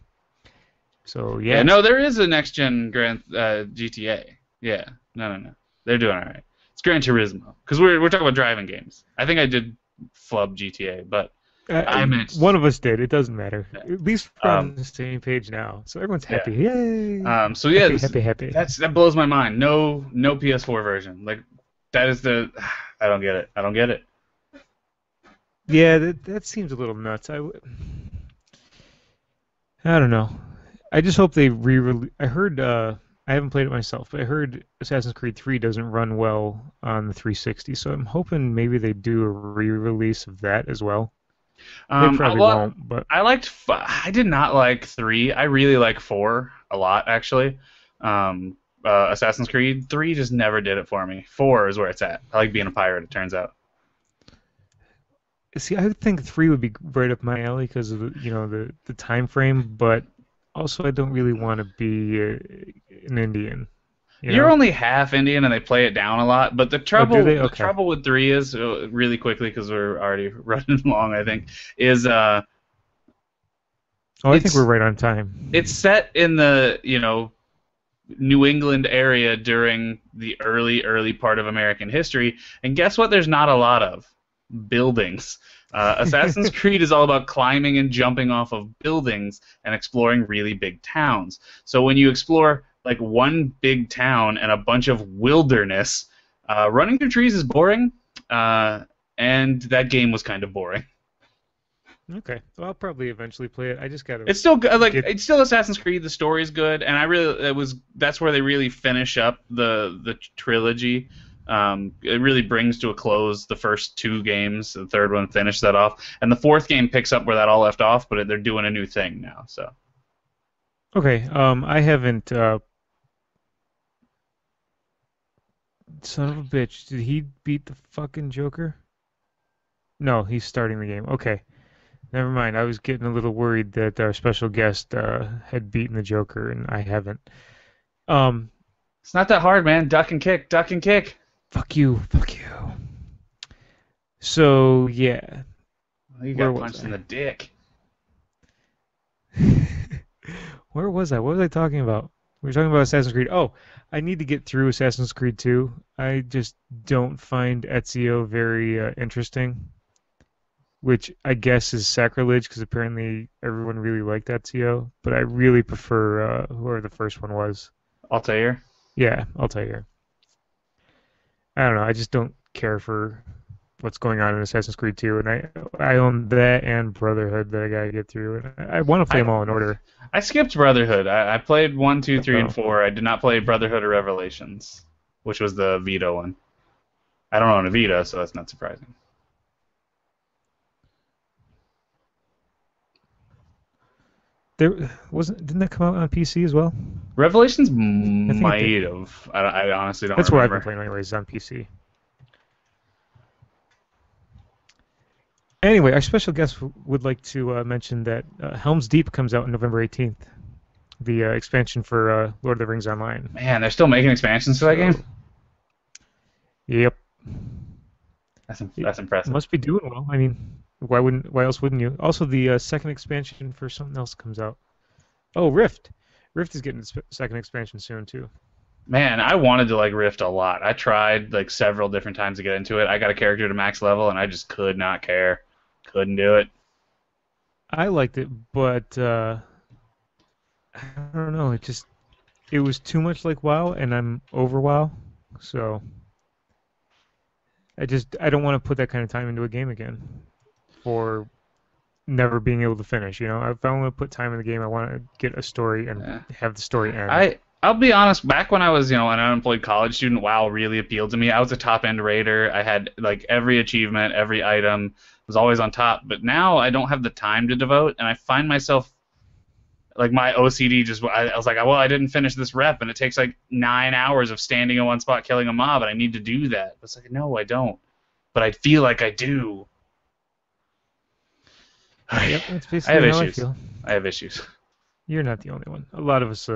So Yeah, yes. no, there is a next gen Grand GTA. Yeah, no, they're doing all right. It's Gran Turismo because we're talking about driving games. I think I did flub GTA, but I meant One of us did. It doesn't matter. yeah. At least we're on Um, the same page now. So everyone's yeah. happy. Yay! So yeah, Happy, happy, happy. that blows my mind. No PS4 version. Like that is the I don't get it. I don't get it. Yeah, that seems a little nuts. I don't know. I just hope they re-release. I heard. I haven't played it myself, but I heard Assassin's Creed 3 doesn't run well on the 360. So I'm hoping maybe they do a re-release of that as well. They probably Well, won't, but I did not like 3. I really like 4 a lot actually. Assassin's Creed 3 just never did it for me. 4 is where it's at. I like being a pirate. It turns out. see, I think 3 would be right up my alley because of the time frame, but also I don't really want to be an Indian, you You're know? only half Indian, and they play it down a lot. But Oh, do they? the Okay. trouble with 3 is really quickly because we're already running long. I think is Oh, I think we're it's right on time. it's set in the New England area during the early part of American history, and guess what? There's not a lot of buildings. Assassin's Creed is all about climbing and jumping off of buildings and exploring really big towns. So when you explore like one big town and a bunch of wilderness, running through trees is boring, and that game was kind of boring. Okay. Well, I'll probably eventually play it. I just gotta It's still like get. it's still Assassin's Creed. The story's good, and I really that's where they really finish up the trilogy. It really brings to a close the first 2 games. The third one finished that off, and the fourth game picks up where that all left off. But they're doing a new thing now. So Okay. I haven't. Son of a bitch. Did he beat the fucking Joker? No, he's starting the game. Okay. Never mind. I was getting a little worried that our special guest had beaten the Joker, and I haven't. Um, it's not that hard, man. Duck and kick, duck and kick. fuck you, fuck you. So yeah, Well, you where got was punched in the dick. I? Where was I? What was I talking about? We were talking about Assassin's Creed. Oh, I need to get through Assassin's Creed 2. I just don't find Ezio very interesting, which I guess is sacrilege because apparently everyone really liked Ezio, but I really prefer whoever the first one was. Altair. Yeah, I'll tell you. I don't know. I just don't care for what's going on in Assassin's Creed 2, and I own that and Brotherhood that I gotta get through, and I want to play I them all in order. I skipped Brotherhood. I played 1, 2, 3, and So 4. I did not play Brotherhood or Revelations, which was the Vita one. I don't own a Vita, so that's not surprising. there wasn't didn't that come out on PC as well? Revelations I think it did. might have. I honestly don't That's where I've been remember. playing anyways on PC. Anyway, our special guest would like to mention that Helm's Deep comes out on November 18th, the expansion for Lord of the Rings Online. Man, they're still making expansions to that So, game. yep, That's it impressive. must be doing well. I mean, why else wouldn't you? Also, the second expansion for something else comes out. Oh, Rift. Rift is getting its second expansion soon too. Man, I wanted to like Rift a lot. I tried like several different times to get into it. I got a character to max level, and I just could not care. Couldn't do it. I liked it, but I don't know. It was too much like WoW, and I'm over WoW, so I don't want to put that kind of time into a game again for never being able to finish. If I want to put time in the game, I want to get a story and Yeah. have the story end. I'll be honest. Back when I was an unemployed college student, WoW really appealed to me. I was a top end raider. I had like every achievement, every item was always on top. But now I don't have the time to devote, and I find myself like my OCD just. I was like, well, I didn't finish this rep, and it takes like 9 hours of standing in one spot killing a mob, and I need to do that. It's like, no, I don't. But I feel like I do. Yep, that's I have basically how I issues. feel. I have issues. You're not the only one. A lot of us,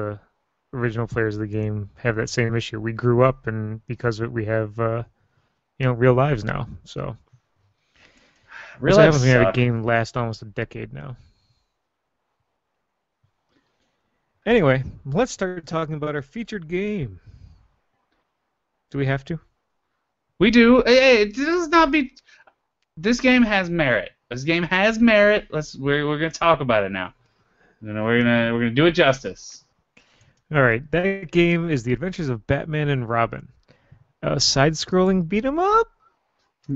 original players of the game, have that same issue. We grew up, and because of it, we have, real lives now. So Real that's what life happens when you have a suck. game last almost a decade now. Anyway, let's start talking about our featured game. Do we have to? We do. Hey, it does not be. This game has merit. This game has merit. We're gonna talk about it now. We're gonna do it justice. All right, that game is The Adventures of Batman and Robin, a side-scrolling beat 'em up.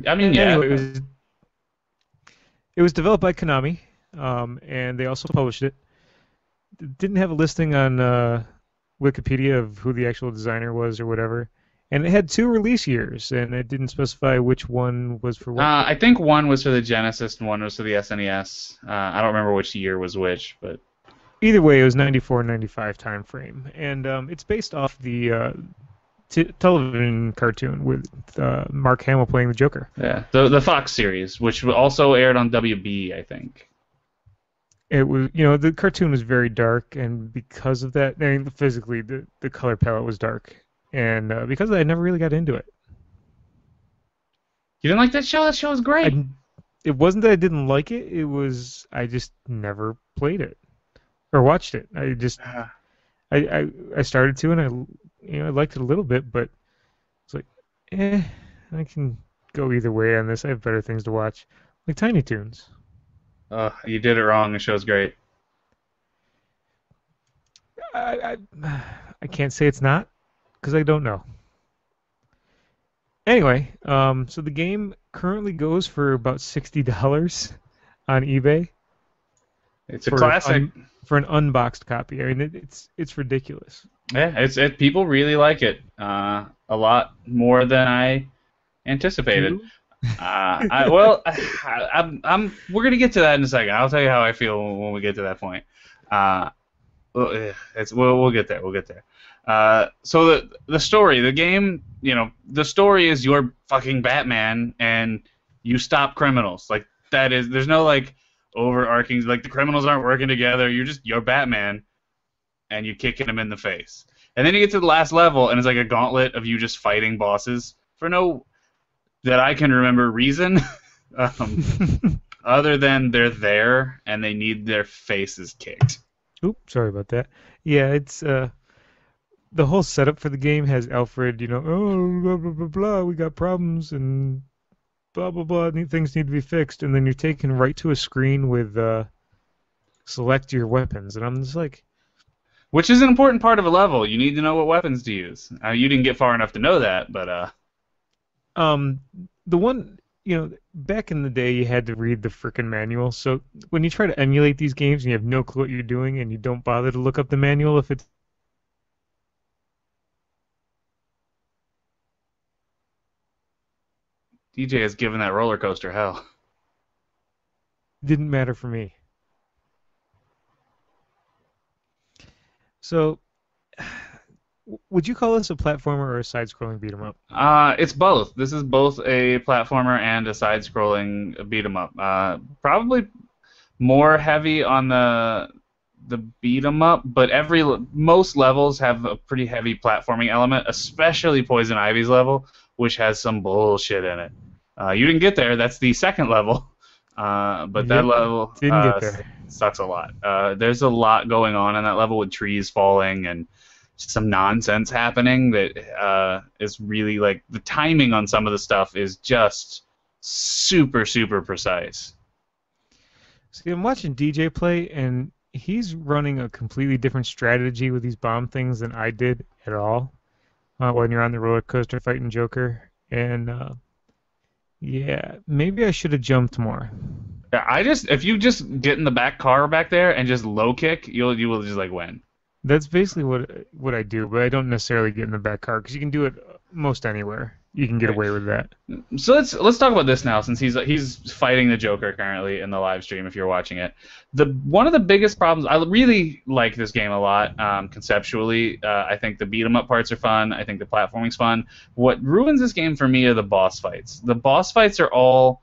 I mean, yeah. Anyway, it was developed by Konami, and they also published it. It didn't have a listing on Wikipedia of who the actual designer was or whatever, and it had 2 release years, and it didn't specify which one was for what. I think one was for the Genesis and one was for the SNES. I don't remember which year was which, but Either way, it was 94, 95 time frame, and it's based off the television cartoon with Mark Hamill playing the Joker. yeah, the Fox series, which also aired on WB, I think. It was, the cartoon was very dark, and because of that, I mean, physically, the color palette was dark, and because of that, I never really got into it. You didn't like that show? That show was great. It wasn't that I didn't like it; it was I just never played it or watched it. I started to, and I liked it a little bit, but it's like, I can go either way on this. I have better things to watch, like Tiny Toons. You did it wrong. The show's great. I can't say it's not because I don't know. Anyway, so the game currently goes for about $60 on eBay It's a for classic. for an unboxed copy. I mean, it's ridiculous. Yeah, people really like it. A lot more than I anticipated. Two? We're gonna get to that in a second. I'll tell you how I feel when we get to that point. Uh, we'll get there. We'll get there. So the story, the game, the story is you're fucking Batman and you stop criminals. Like that is, there's no like overarching, like the criminals aren't working together. You're Batman and you're kicking them in the face. And then you get to the last level and it's like a gauntlet of you just fighting bosses for no that I can remember reason. Other than they're there and they need their faces kicked. Oops, sorry about that. Yeah, it's the whole setup for the game has Alfred, oh blah blah blah blah, we got problems and blah blah blah, things need to be fixed, and then you're taken right to a screen with select your weapons, and I'm just like, Which is an important part of a level. You need to know what weapons to use. You didn't get far enough to know that, but the one, back in the day you had to read the frickin' manual, so when you try to emulate these games and you have no clue what you're doing and you don't bother to look up the manual if it's DJ has given that roller coaster hell. didn't matter for me. So, would you call this a platformer or a side-scrolling beat 'em up? It's both. This is both a platformer and a side-scrolling beat 'em up. Probably more heavy on the beat 'em up, but most levels have a pretty heavy platforming element, especially Poison Ivy's level, which has some bullshit in it. You didn't get there. That's the second level, but that Yep, level didn't get there. sucks a lot. There's a lot going on in that level with trees falling and some nonsense happening that is really like the timing on some of the stuff is just super super precise. See, I'm watching DJ play, and he's running a completely different strategy with these bomb things than I did at all. When you're on the roller coaster fighting Joker, and yeah, maybe I should have jumped more. Yeah, if you just get in the back car back there and just low kick, you will just like win. That's basically what I do, but I don't necessarily get in the back car because you can do it most anywhere. You can get Right. away with that. So let's talk about this now, since he's fighting the Joker currently in the live stream. If you're watching it, the one of the biggest problems, I really like this game a lot conceptually. I think the beat 'em up parts are fun. I think the platforming's fun. What ruins this game for me are the boss fights. The boss fights are all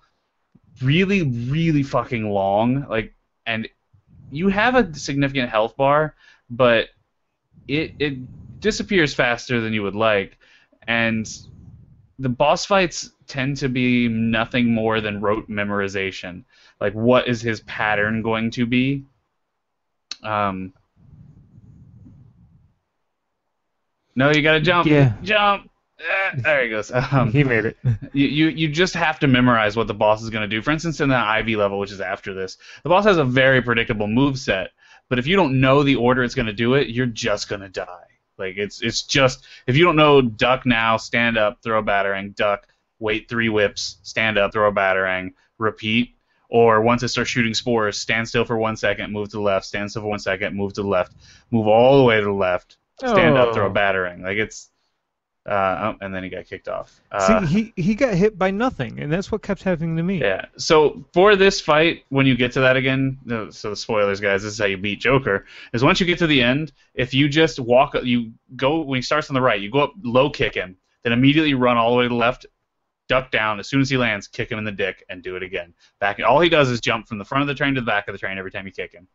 really really fucking long, like, and you have a significant health bar, but it disappears faster than you would like, and the boss fights tend to be nothing more than rote memorization. Like, what is his pattern going to be? Um, no, you gotta jump, Yeah, jump. There he goes. he made it. You just have to memorize what the boss is going to do. For instance, in the Ivy level, which is after this, the boss has a very predictable move set. But if you don't know the order it's going to do it, you're just going to die. Like, it's just, if you don't know, duck now, stand up, throw a batarang, duck, wait 3 whips, stand up, throw a batarang, repeat. Or once it starts shooting spores, stand still for 1 second, move to the left, stand still for 1 second, move to the left, move all the way to the left, stand up, throw a Oh, batarang. Like, it's and then he got kicked off. see, he got hit by nothing, and that's what kept happening to me. Yeah. So for this fight, when you get to that again, so the spoilers, guys, this is how you beat Joker. Is once you get to the end, if you just you go when he starts on the right, you go up, low kick him, then immediately run all the way to the left, duck down. As soon as he lands, kick him in the dick, and do it again. Back. All he does is jump from the front of the train to the back of the train every time you kick him.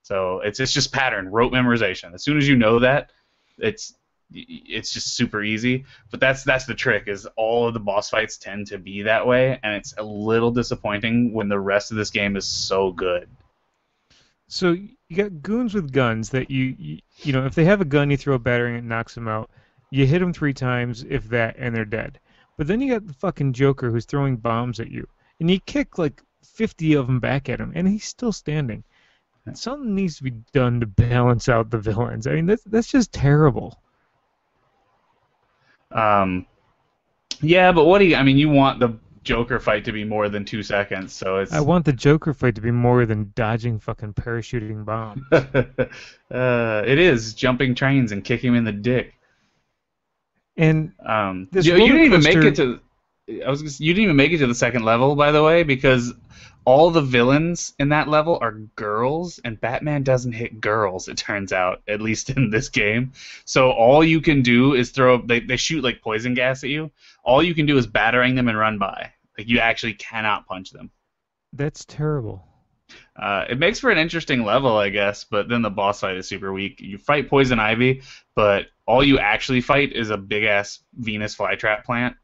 So it's just pattern, rote memorization. As soon as you know that, it's just super easy. But that's the trick, is all of the boss fights tend to be that way, and it's a little disappointing when the rest of this game is so good. So you got goons with guns that you know, if they have a gun, you throw a battering and it knocks them out. You hit them 3 times, if that, and they're dead. But then you got the fucking Joker who's throwing bombs at you, and you kick like 50 of them back at him, and he's still standing. Something needs to be done to balance out the villains. I mean, that's just terrible. Um, yeah, but what do you? I mean, you want the Joker fight to be more than 2 seconds, so I it's. want the Joker fight to be more than dodging fucking parachuting bombs. It is jumping trains and kicking him in the dick. And this You roller didn't even make coaster, it to. You didn't even make it to the second level, by the way, because all the villains in that level are girls, and Batman doesn't hit girls. It turns out, at least in this game. So all you can do is throw. They shoot like poison gas at you. All you can do is battering them and run by. Like, you actually cannot punch them. that's terrible. It makes for an interesting level, I guess, but then the boss fight is super weak. You fight Poison Ivy, but all you actually fight is a big ass Venus flytrap plant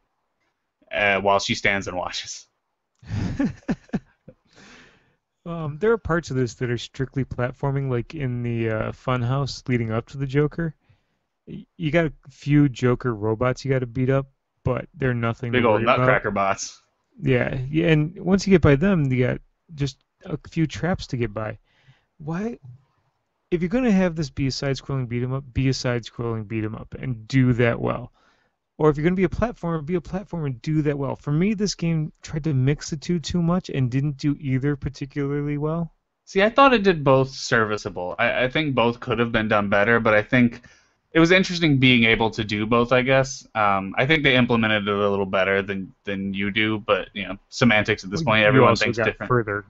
while she stands and watches. There are parts of this that are strictly platforming, like in the fun house leading up to the Joker. You got a few Joker robots you got to beat up, but they're nothing to Big old worry about. nutcracker bots. Yeah, yeah, and once you get by them, you got just a few traps to get by. Why, if you're gonna have this be a side-scrolling beat 'em up, be a side-scrolling beat 'em up and do that well. Or if you're gonna be a platformer and do that well. For me, this game tried to mix the two too much and didn't do either particularly well. See, I thought it did both serviceable. I think both could have been done better, but I think it was interesting being able to do both, I guess. I think they implemented it a little better than you do, but semantics at this point. You Everyone also thinks got different. further.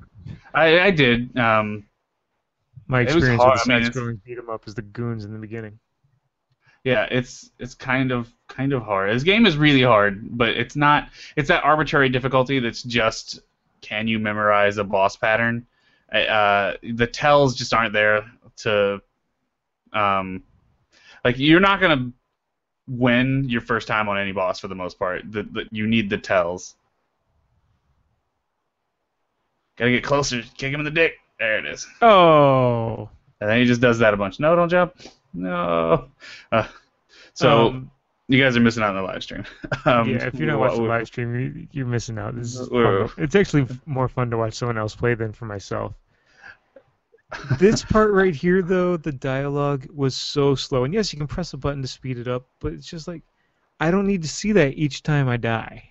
I did. My It was experience hard. with I the mean, side-scrolling beat 'em up is the goons in the beginning. yeah, it's kind of hard. This game is really hard, but it's not. It's that arbitrary difficulty that's just, can you memorize a boss pattern? The tells just aren't there to. Like, you're not gonna win your first time on any boss for the most part. You need the tells. Gotta get closer. Kick him in the dick. There it is. Oh, And then he just does that a bunch. No, don't jump. No. Uh, so Um, you guys are missing out on the live stream. yeah, if you're not watching the live stream, you're missing out. This is fun to. It's actually more fun to watch someone else play than for myself. This part right here, though, the dialogue was so slow. And yes, you can press a button to speed it up, but it's just like I don't need to see that each time I die.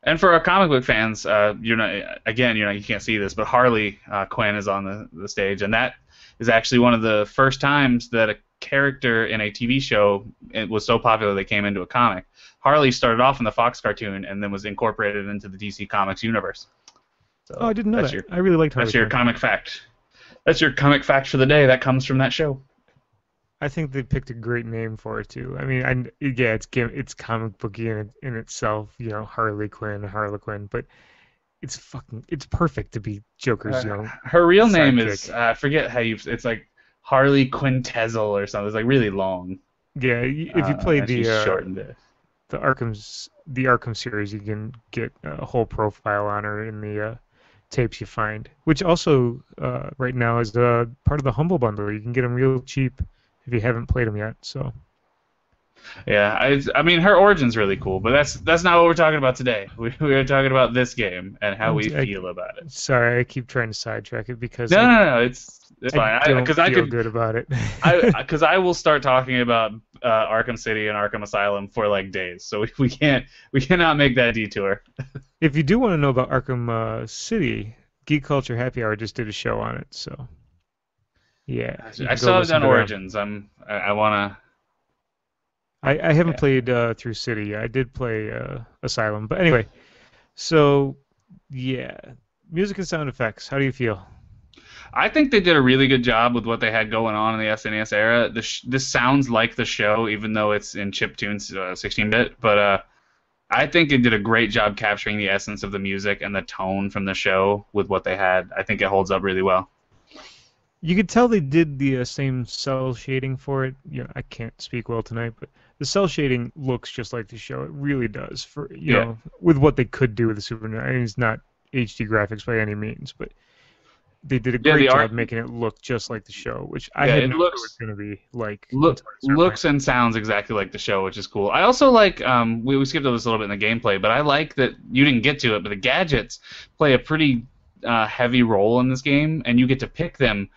And for our comic book fans, you're not again, you can't see this, but Harley Quinn is on the stage, and that is actually one of the first times that a character in a TV show it was so popular they came into a comic. Harley started off in the Fox cartoon and then was incorporated into the DC Comics universe. Oh, I So didn't know that's that. your I really liked Harley that's your Quinn. comic fact. That's your comic fact for the day. That comes from that show. I think they picked a great name for it too. I mean, yeah, it's comic booky in itself, Harley Quinn, Harlequin, but it's perfect to be Joker's, Her real name is sidekick. I forget how you. It's like Harley Quintezel or something. It's like really long, Yeah, if you play and she shortened it. the Arkham series, you can get a whole profile on her in the tapes you find, which also right now is part of the Humble Bundle. You can get them real cheap if you haven't played them yet. So Yeah, I mean her origin's really cool, but that's not what we're talking about today. We are talking about this game and how I'm we I, feel about it. sorry, I keep trying to sidetrack it because No, it's I fine. don't Because I feel could good about it. because I will start talking about Arkham City and Arkham Asylum for like days, so we cannot make that detour. If you do want to know about Arkham City, Geek Culture Happy Hour just did a show on it. So yeah, you I can go still haven't listen done to them. Origins. I wanna. I haven't Yeah. played through City yet. I did play Asylum, but anyway. So yeah, music and sound effects. How do you feel? I think they did a really good job with what they had going on in the SNES era. This sounds like the show, even though it's in chiptunes 16-bit. But I think it did a great job capturing the essence of the music and the tone from the show with what they had. I think it holds up really well. You could tell they did the same cell shading for it. I can't speak well tonight, but the cell shading looks just like the show. It really does for Yeah, with what they could do with the Super Nintendo. I mean, it's not HD graphics by any means, but they did a yeah. The great art, job making it look just like the show, which I yeah, had it no clue it was looks going to be like until I started playing. looks and sounds exactly like the show, which is cool. I also like we skipped over this a little bit in the gameplay, but I like that you didn't get to it, but the gadgets play a pretty heavy role in this game, and you get to pick them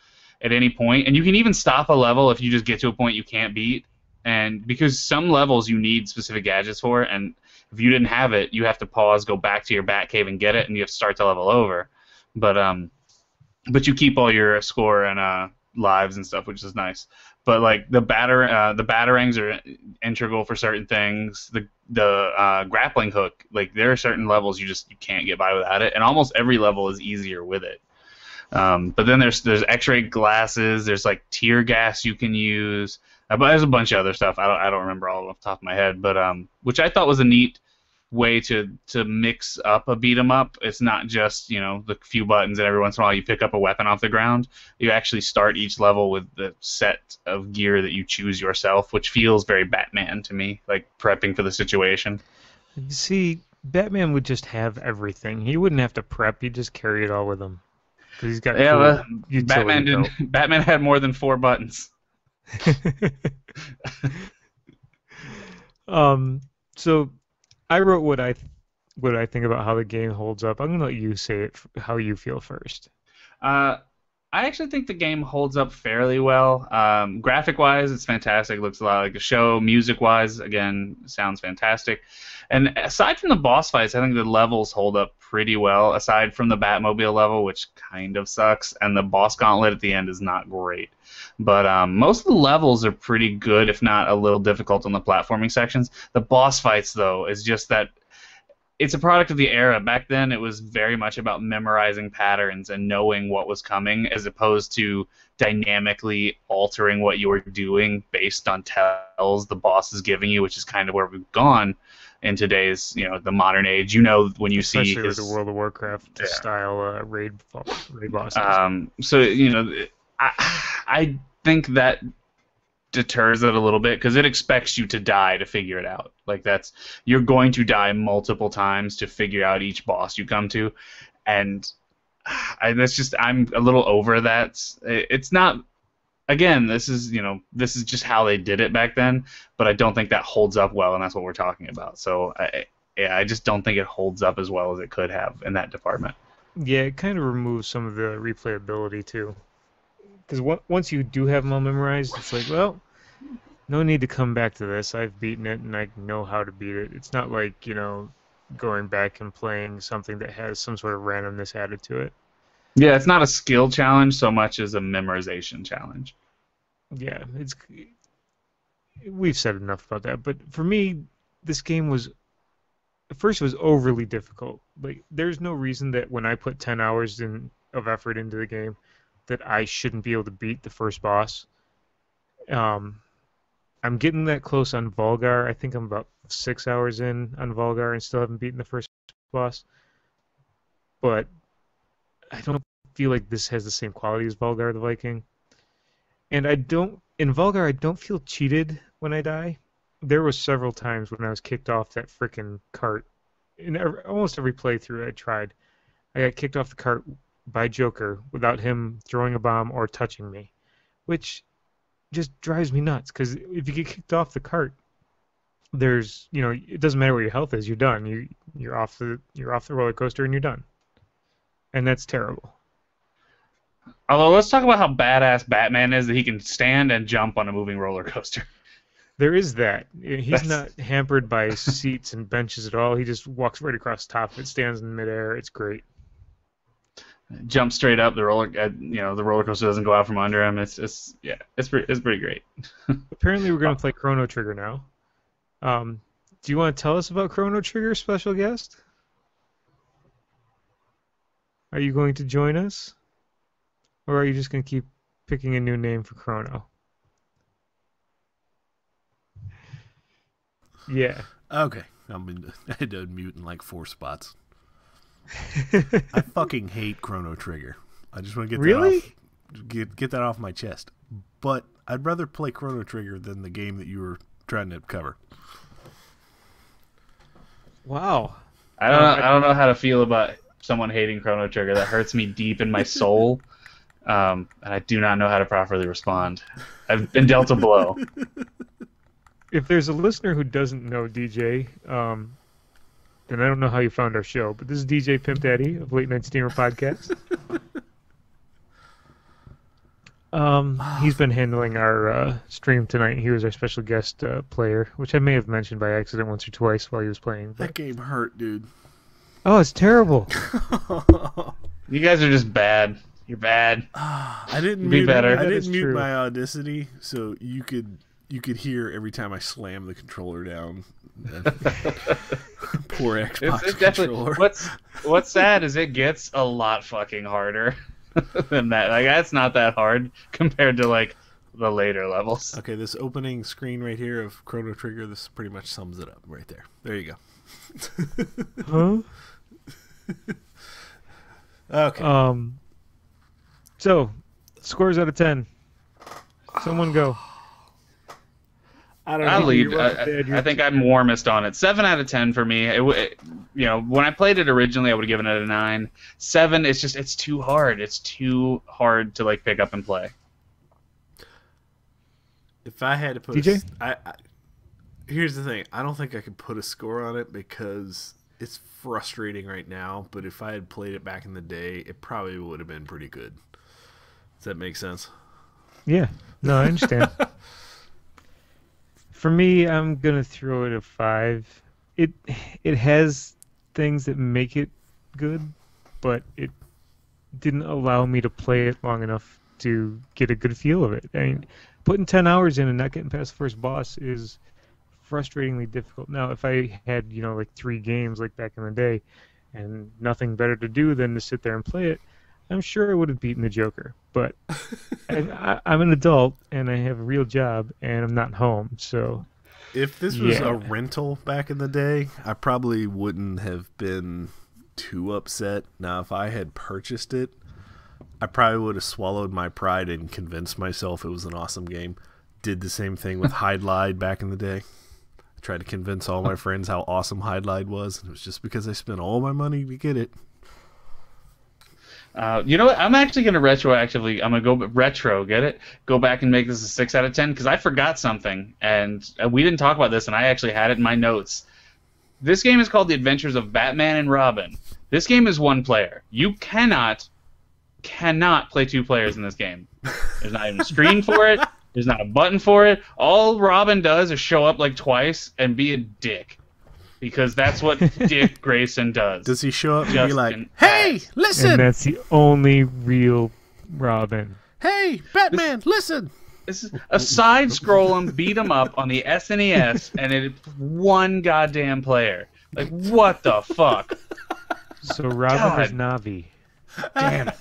at any point, and you can even stop a level if you just get to a point you can't beat, and because some levels you need specific gadgets for, and if you didn't have it, you have to pause, go back to your bat cave and get it, and you have to start the level over. But but you keep all your score and lives and stuff, which is nice. But like the batarangs are integral for certain things. The grappling hook, like there are certain levels you can't get by without it, and almost every level is easier with it. But then there's X-ray glasses. There's like tear gas you can use. But there's a bunch of other stuff. I don't remember all off the top of my head. But which I thought was a neat way to mix up a beat 'em up. It's not just the few buttons and every once in a while you pick up a weapon off the ground. You actually start each level with the set of gear that you choose yourself, which feels very Batman to me, like prepping for the situation. You see, Batman would just have everything. He wouldn't have to prep. He'd just carry it all with him because he's got Yeah, cool utility Batman didn't. belt. Batman had more than four buttons. um, so I wrote what I think about how the game holds up. I'm gonna let you say it how you feel first. Uh, I actually think the game holds up fairly well. Graphic-wise, it's fantastic. Looks a lot like a show. Music-wise, again, sounds fantastic. And aside from the boss fights, I think the levels hold up pretty well. Aside from the Batmobile level, which kind of sucks, and the boss gauntlet at the end is not great. But most of the levels are pretty good, if not a little difficult on the platforming sections. The boss fights, though, is just that it's a product of the era. Back then, it was very much about memorizing patterns and knowing what was coming, as opposed to dynamically altering what you were doing based on tells the boss is giving you, which is kind of where we've gone in today's, the modern age. When you see Especially with the his, World of Warcraft yeah. style raid bosses. So I think that deters it a little bit because it expects you to die to figure it out. Like you're going to die multiple times to figure out each boss you come to, and I'm a little over that. It's not again, this is just how they did it back then, but I don't think that holds up well, and that's what we're talking about. So yeah, I just don't think it holds up as well as it could have in that department. Yeah, it kind of removes some of the replayability too. Because once you do have them all memorized, it's like, well, no need to come back to this. I've beaten it and I know how to beat it. It's not like, going back and playing something that has some sort of randomness added to it. Yeah, it's not a skill challenge so much as a memorization challenge. Yeah, we've said enough about that. But for me, this game was at first it was overly difficult. Like there's no reason that when I put 10 hours of effort into the game that I shouldn't be able to beat the first boss. Um, I'm getting that close on Volgar. I think I'm about 6 hours in on Volgar and still haven't beaten the first boss. But I don't feel like this has the same quality as Volgar the Viking. And in Volgar, I don't feel cheated when I die. There was several times when I was kicked off that frickin' cart. In almost every playthrough I tried, I got kicked off the cart by Joker without him throwing a bomb or touching me, which just drives me nuts. Because if you get kicked off the cart, it doesn't matter what your health is. You're done. You're off the roller coaster and you're done. And that's terrible. Although let's talk about how badass Batman is that he can stand and jump on a moving roller coaster. There is that. He's That's not hampered by seats and benches at all. He just walks right across the top of it, stands in midair. It's great. Jump straight up. The roller coaster doesn't go out from under him. It's pretty great. Apparently, we're going to play Chrono Trigger now. Do you want to tell us about Chrono Trigger, special guest? Are you going to join us? Or are you just going to keep picking a new name for Chrono? Yeah. Okay. I had to unmute in like 4 spots. I fucking hate Chrono Trigger. I just want to get that off my chest. But I'd rather play Chrono Trigger than the game that you were trying to cover. Wow. I don't know how to feel about someone hating Chrono Trigger. That hurts me deep in my soul. And I do not know how to properly respond. I've been dealt a blow. If there's a listener who doesn't know DJ, then I don't know how you found our show. But this is DJ Pimp Daddy of Late Night Steamer Podcast. He's been handling our stream tonight. He was our special guest player, which I may have mentioned by accident once or twice while he was playing. But... That game hurt, dude. Oh, it's terrible. You guys are just bad. You're bad. I didn't Be better. I That didn't is mute true. my Audacity, so you could hear every time I slam the controller down. Poor Xbox controller. What's sad is it gets a lot fucking harder than that. Like that's not that hard compared to like the later levels. Okay, this opening screen right here of Chrono Trigger, this pretty much sums it up right there. There you go. Huh? Okay. So, scores out of 10. Someone go. I don't I'll know. leave. Dad, I think I'm warmest on it. 7 out of 10 for me. When I played it originally, I would have given it a 9. 7, it's too hard. It's too hard to like pick up and play. If I had to put DJ? Here's the thing. I don't think I could put a score on it because it's frustrating right now, but if I had played it back in the day, it probably would have been pretty good. Does that make sense? Yeah. No, I understand. For me, I'm gonna throw it a 5. It has things that make it good, but it didn't allow me to play it long enough to get a good feel of it. I mean, putting 10 hours in and not getting past the first boss is frustratingly difficult. Now, if I had, like 3 games like back in the day and nothing better to do than to sit there and play it, I'm sure I would have beaten the Joker. But I'm an adult and I have a real job and I'm not home, so... If this was Yeah. a rental back in the day, I probably wouldn't have been too upset. Now, if I had purchased it, I probably would have swallowed my pride and convinced myself it was an awesome game. Did the same thing with Hide Lied back in the day. I tried to convince all my friends how awesome Hide Lied was, and it was just because I spent all my money to get it. You know what? I'm actually going to retroactively. I'm going to go retro. Get it? Go back and make this a 6 out of 10 because I forgot something, and we didn't talk about this, and I actually had it in my notes. This game is called The Adventures of Batman and Robin. This game is one player. You cannot play two players in this game. There's not even a screen for it. There's not a button for it. All Robin does is show up like twice and be a dick. Because that's what Dick Grayson does. Does he show up and Just be like, an "Hey, ass. listen! And that's the only real Robin. Hey, Batman, listen!" This is a side-scrolling beat 'em up on the SNES, and it's one goddamn player. Like, what the fuck? So Robin is God. Navi. Damn it.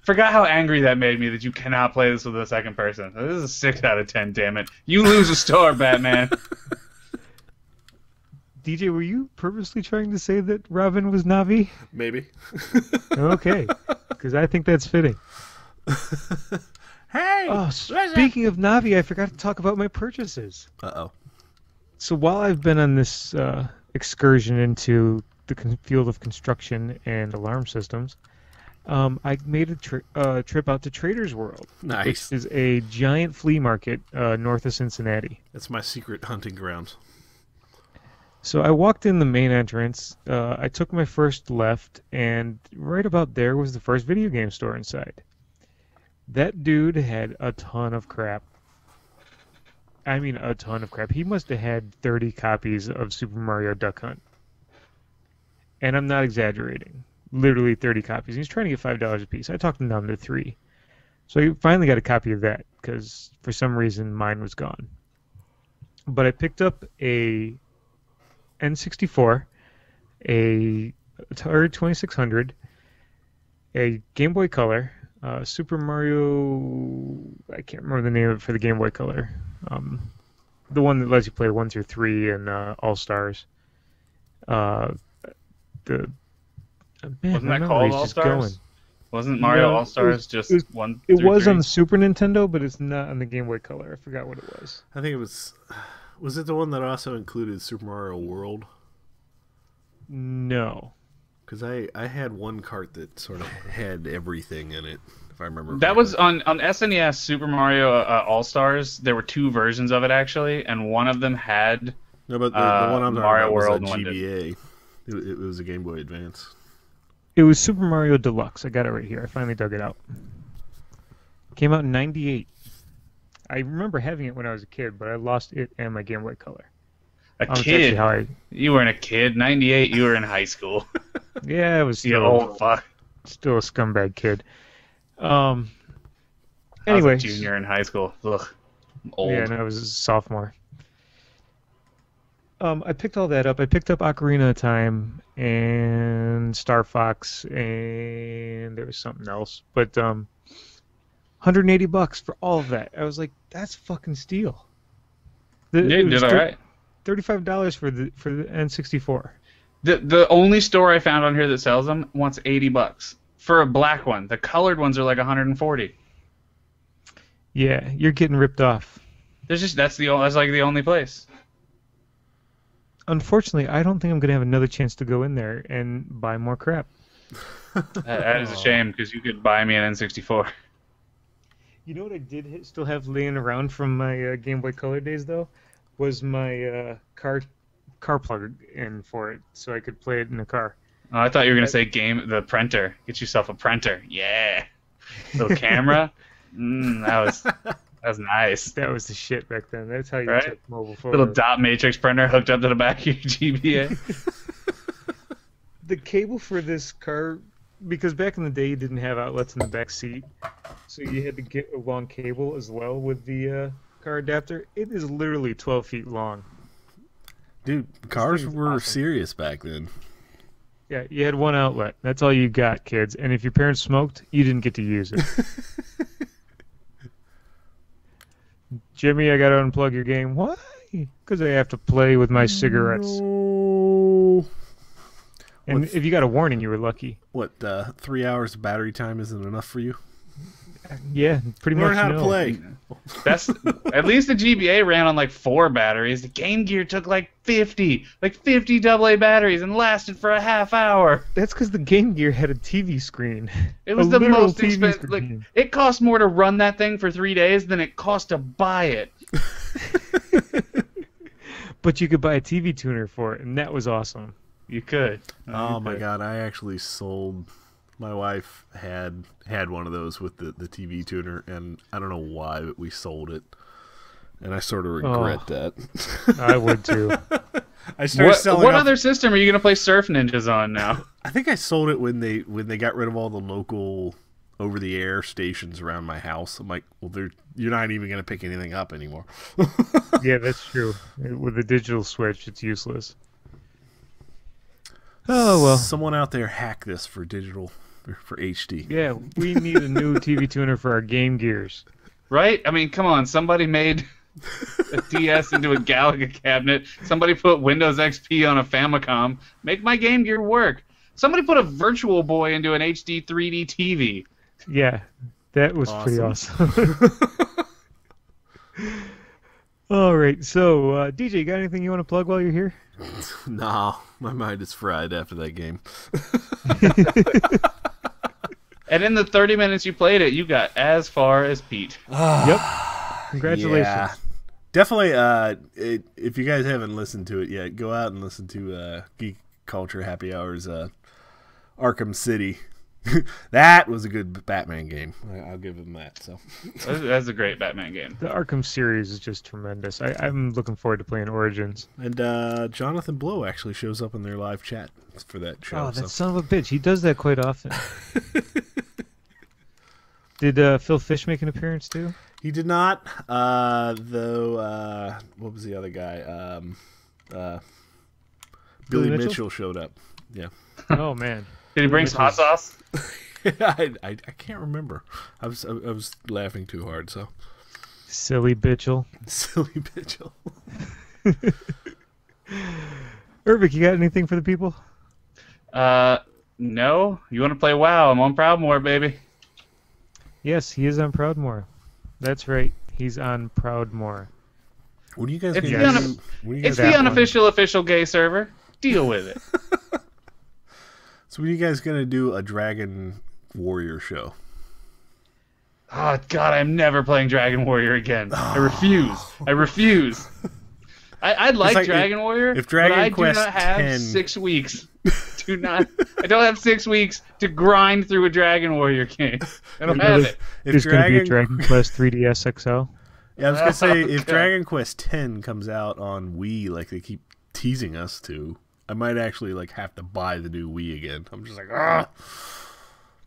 Forgot how angry that made me that you cannot play this with a second person. This is a 6 out of 10, damn it. You lose a star, Batman. DJ, were you purposely trying to say that Robin was Navi? Maybe. Okay, because I think that's fitting. Hey! Oh, speaking of Navi, I forgot to talk about my purchases. Uh-oh. So while I've been on this excursion into the field of construction and alarm systems, I made a trip out to Trader's World, Nice. which is a giant flea market north of Cincinnati. That's my secret hunting ground. So I walked in the main entrance, I took my first left, and right about there was the first video game store inside. That dude had a ton of crap. I mean, a ton of crap. He must have had 30 copies of Super Mario Duck Hunt. And I'm not exaggerating. Literally 30 copies. He's trying to get $5 a piece. I talked him down to 3. So I finally got a copy of that, because for some reason mine was gone. But I picked up a N64, a Atari 2600, a Game Boy Color, Super Mario, I can't remember the name of it for the Game Boy Color. The one that lets you play 1 through 3 and All Stars. The man, Wasn't my that memory's called just All-Stars? going. Wasn't Mario No, All-Stars just it was- 1 It through was 3? on the Super Nintendo, but it's not on the Game Boy Color. I forgot what it was. I think it was... Was it the one that also included Super Mario World? No. Because I had one cart that sort of had everything in it, if I remember That was correctly. on SNES Super Mario All-Stars. There were 2 versions of it, actually, and one of them had... No, but the one I'm talking Mario about World was a and one GBA. It was a Game Boy Advance. It was Super Mario Deluxe. I got it right here. I finally dug it out. Came out in '98. I remember having it when I was a kid, but I lost it and my Game Boy Color. A That's kid? actually how I... You weren't a kid. 98, you were in high school. Yeah, I was You still, old fuck. still a scumbag kid. I was Anyway, a junior in high school. Ugh. I'm old. yeah, and I was a sophomore. I picked all that up. I picked up Ocarina of Time and Star Fox, and there was something else. But $180 for all of that. I was like, that's fucking steal. Yeah, you did all right. $35 for the N64. The only store I found on here that sells them wants $80 for a black one. The colored ones are like 140. Yeah, you're getting ripped off. That's like the only place. Unfortunately, I don't think I'm gonna have another chance to go in there and buy more crap. That is a shame because you could buy me an N64. You know what I did still have laying around from my Game Boy Color days though, was my car plug in for it, so I could play it in the car. Oh, I thought you were gonna say the printer. Get yourself a printer. Yeah. Little camera. That was nice. That was the shit back then. That's how you Right? took mobile photos. Little dot matrix printer hooked up to the back of your GBA. The cable for this car, because back in the day you didn't have outlets in the back seat, so you had to get a long cable as well with the car adapter. It is literally 12 feet long. Dude, cars thing is were awesome. serious back then. Yeah, you had one outlet. That's all you got, kids. And if your parents smoked, you didn't get to use it. Jimmy, I gotta unplug your game. Why? Because I have to play with my cigarettes. No. And What's- if you got a warning, you were lucky. What, 3 hours of battery time isn't enough for you? Yeah, pretty Learn much how to no. play. That's at least the GBA ran on like 4 batteries. The Game Gear took like 50 AA batteries and lasted for a half hour. That's because the Game Gear had a TV screen. It A was the literal most TV expensive. Like, screen. it cost more to run that thing for 3 days than it cost to buy it. But you could buy a TV tuner for it, and that was awesome. You could. Oh my god, I actually sold. My wife had one of those with the TV tuner, and I don't know why, but we sold it, and I sort of regret that. I would too. I started selling. What other system are you gonna play Surf Ninjas on now? I think I sold it when they got rid of all the local over-the-air stations around my house. I'm like, well, you're not even gonna pick anything up anymore. Yeah, that's true. With the digital switch, it's useless. Oh well. Someone out there hack this for digital, for HD. Yeah, we need a new TV tuner for our Game Gears. Right? I mean, come on. Somebody made a DS into a Galaga cabinet. Somebody put Windows XP on a Famicom. Make my Game Gear work. Somebody put a Virtual Boy into an HD 3D TV. Yeah, that was pretty awesome. All right, so DJ, you got anything you want to plug while you're here? No, my mind is fried after that game. And in the 30 minutes you played it, you got as far as Pete. Yep. Congratulations. Yeah. Definitely, if you guys haven't listened to it yet, go out and listen to Geek Culture Happy Hours Arkham City. That was a good Batman game. I'll give him that. So That's a great Batman game. The Arkham series is just tremendous. I'm looking forward to playing Origins. And Jonathan Blow actually shows up in their live chat for that show. Oh, that son of a bitch. He does that quite often. Did Phil Fish make an appearance too? He did not, though. What was the other guy? Billy Mitchell showed up. Yeah. Oh man. Did he bring some hot sauce? I can't remember. I was laughing too hard. So Silly Bitchel. silly Mitchell. Urvik, you got anything for the people? No. You want to play WoW? I'm on Proudmoore, baby. Yes, he is on Proudmoore. That's right. He's on Proudmoore. What are you guys It's gonna the do? un- When are you It's guys, the unofficial official gay server. Deal with it. so when are you guys gonna do a Dragon Warrior show? Oh God, I'm never playing Dragon Warrior again. I refuse. I refuse. I'd like like Dragon Warrior, if Dragon but I Quest do not have 10 6 weeks. I don't have 6 weeks to grind through a Dragon Warrior game. I don't have it. If There's going to be a Dragon Quest 3DS XL. Yeah, I was gonna say if Okay. Dragon Quest X comes out on Wii, like they keep teasing us to, I might actually like have to buy the new Wii again. I'm just like, ah.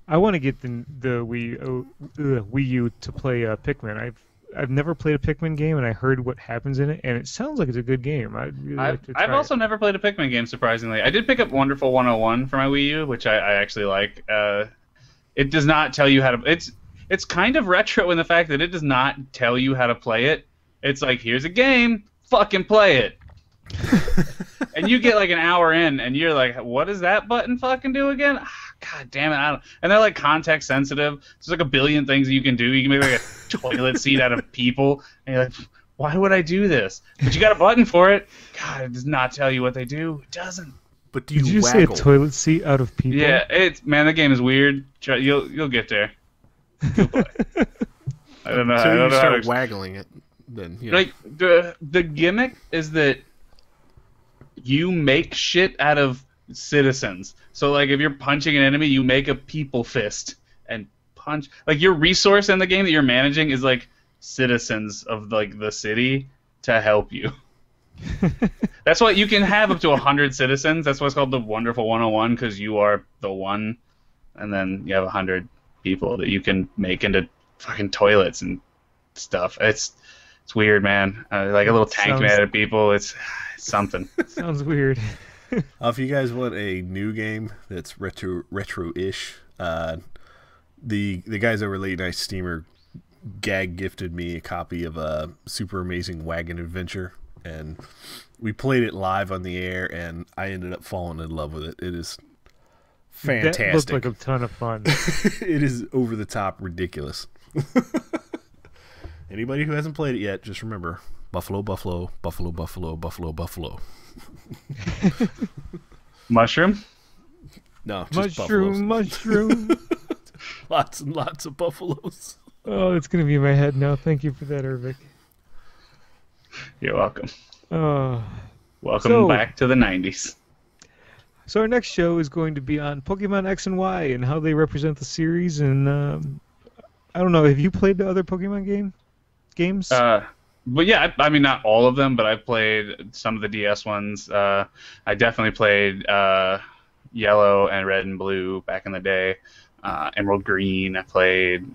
I want to get the Wii U to play Pikmin. I've never played a Pikmin game, and I heard what happens in it, and it sounds like it's a good game. I'd really like to try I've also it. never played a Pikmin game, surprisingly. I did pick up Wonderful 101 for my Wii U, which I actually like. It does not tell you how to... It's kind of retro in the fact that it does not tell you how to play it. It's like, here's a game, fucking play it. And you get like an hour in, and you're like, what does that button fucking do again? God damn it, I don't... And they're like context sensitive. There's like a billion things that you can do. You can make like a toilet seat out of people, and you're like, why would I do this? But you got a button for it. God, it does not tell you what they do. It doesn't. But do you Did you waggle? say a toilet seat out of people? Yeah, the game is weird. You'll get there. You'll play. I don't know. So I don't you know how to start explain. waggling it, then you know. Like the gimmick is that you make shit out of citizens. So like if you're punching an enemy, you make a people fist and punch. Like your resource in the game that you're managing is like citizens of like the city to help you. That's why you can have up to 100 citizens. That's why it's called the Wonderful 101, because you are the one, and then you have 100 people that you can make into fucking toilets and stuff. It's weird, man. Like a little tank made at people. It's something. Sounds weird. If you guys want a new game that's retro-ish, the guys over Late Night Steamer gag gifted me a copy of a Super Amazing Wagon Adventure, and we played it live on the air, and I ended up falling in love with it. It is fantastic. That looked like a ton of fun. It is over the top ridiculous. Anybody who hasn't played it yet, just remember, buffalo, buffalo, buffalo, buffalo, buffalo, buffalo. Mushroom? No, just Mushroom, mushroom. Lots and lots of buffaloes. Oh, it's going to be in my head now. Thank you for that, Ervic. You're welcome. Oh. Welcome back to the 90s. So our next show is going to be on Pokemon X and Y and how they represent the series. And I don't know, have you played the other Pokemon games? But yeah, I mean, not all of them, but I've played some of the DS ones. I definitely played Yellow and Red and Blue back in the day. Emerald Green, I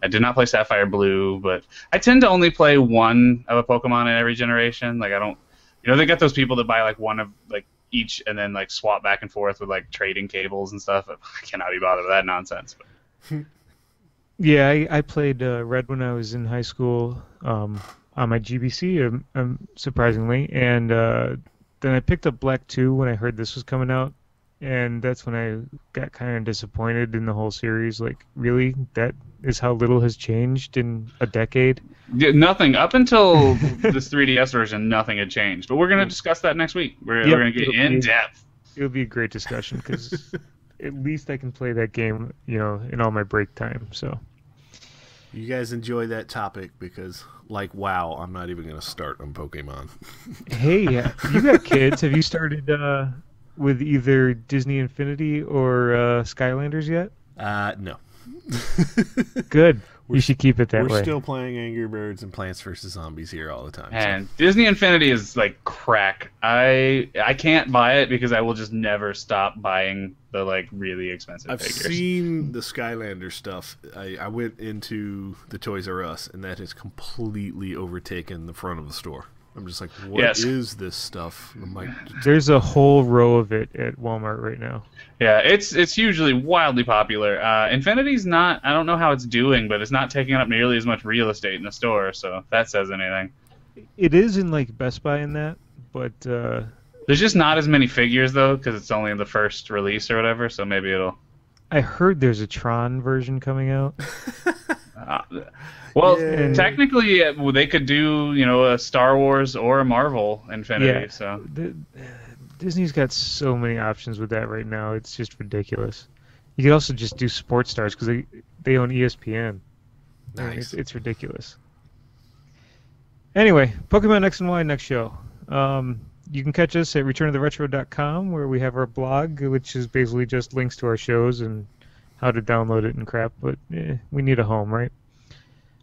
did not play Sapphire Blue, but I tend to only play one of a Pokemon in every generation. Like, I don't, they got those people that buy like one of like each and then like swap back and forth with like trading cables and stuff. I cannot be bothered with that nonsense. But. Yeah, I played Red when I was in high school on my GBC, surprisingly, and then I picked up Black 2 when I heard this was coming out. And that's when I got kind of disappointed in the whole series. Like, really? That is how little has changed in a decade? Yeah, nothing. Up until this 3DS version, nothing had changed. But we're going to discuss that next week. We're going to get in depth. It'll be a great discussion, because at least I can play that game, in all my break time. So, you guys enjoy that topic, because, like, wow, I'm not even going to start on Pokemon. Hey, you got kids. Have you started... with either Disney Infinity or Skylanders yet? No. Good. You should keep it that way. We're still playing Angry Birds and Plants vs. Zombies here all the time. And Disney Infinity is like crack. I can't buy it because I will just never stop buying the like really expensive figures. I've seen the Skylander stuff. I went into the Toys R Us, and that has completely overtaken the front of the store. I'm just like, what is this stuff? I'm like, there's a whole row of it at Walmart right now. Yeah, it's hugely, wildly popular. Infinity's not, I don't know how it's doing, but it's not taking up nearly as much real estate in the store, so if that says anything. It is in, like, Best Buy in that, but... There's just not as many figures, though, because it's only in the first release or whatever, so maybe it'll... I heard there's a Tron version coming out. Technically, they could do, a Star Wars or a Marvel Infinity. Yeah, so Disney's got so many options with that right now. It's just ridiculous. You could also just do Sports Stars because they own ESPN. Nice. It's ridiculous. Anyway, Pokemon X and Y next show. You can catch us at returnoftheretro.com, where we have our blog, which is basically just links to our shows and how to download it and crap. But we need a home, right?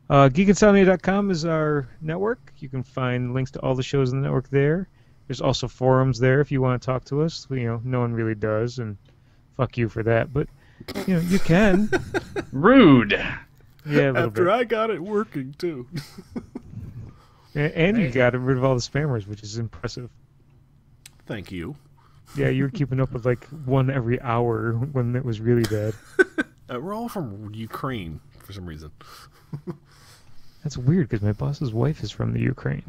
Geekinsomnia.com is our network. You can find links to all the shows in the network there. There's also forums there if you want to talk to us. No one really does, and fuck you for that. But you can. Rude. Yeah, a little After bit. I got it working too. And you got rid of all the spammers, which is impressive. Thank you. Yeah, you were keeping up with like one every hour when it was really bad. We're all from Ukraine for some reason. That's weird because my boss's wife is from the Ukraine.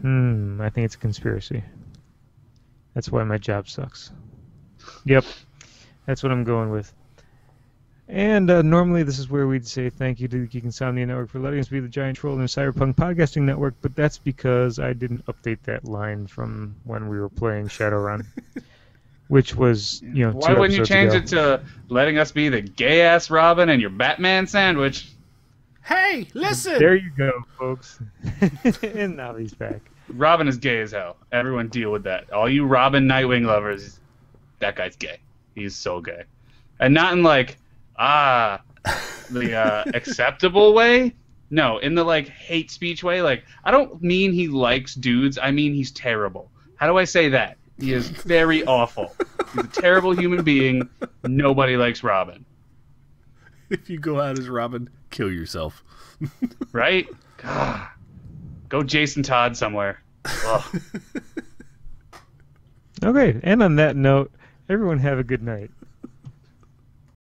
I think it's a conspiracy. That's why my job sucks. Yep, that's what I'm going with. And normally this is where we'd say thank you to the Geek Insomnia Network for letting us be the giant troll in the Cyberpunk Podcasting Network, but that's because I didn't update that line from when we were playing Shadowrun, which was, Why wouldn't you change it to letting us be the gay-ass Robin and your Batman sandwich? Hey, listen! There you go, folks. And now he's back. Robin is gay as hell. Everyone deal with that. All you Robin Nightwing lovers, that guy's gay. He's so gay. And not in like, the acceptable way. No, in the like hate speech way. Like, I don't mean he likes dudes. I mean he's terrible. How do I say that? He is very awful. He's a terrible human being. Nobody likes Robin. If you go out as Robin, kill yourself. Right? God. Go Jason Todd somewhere. Okay, and on that note, everyone have a good night.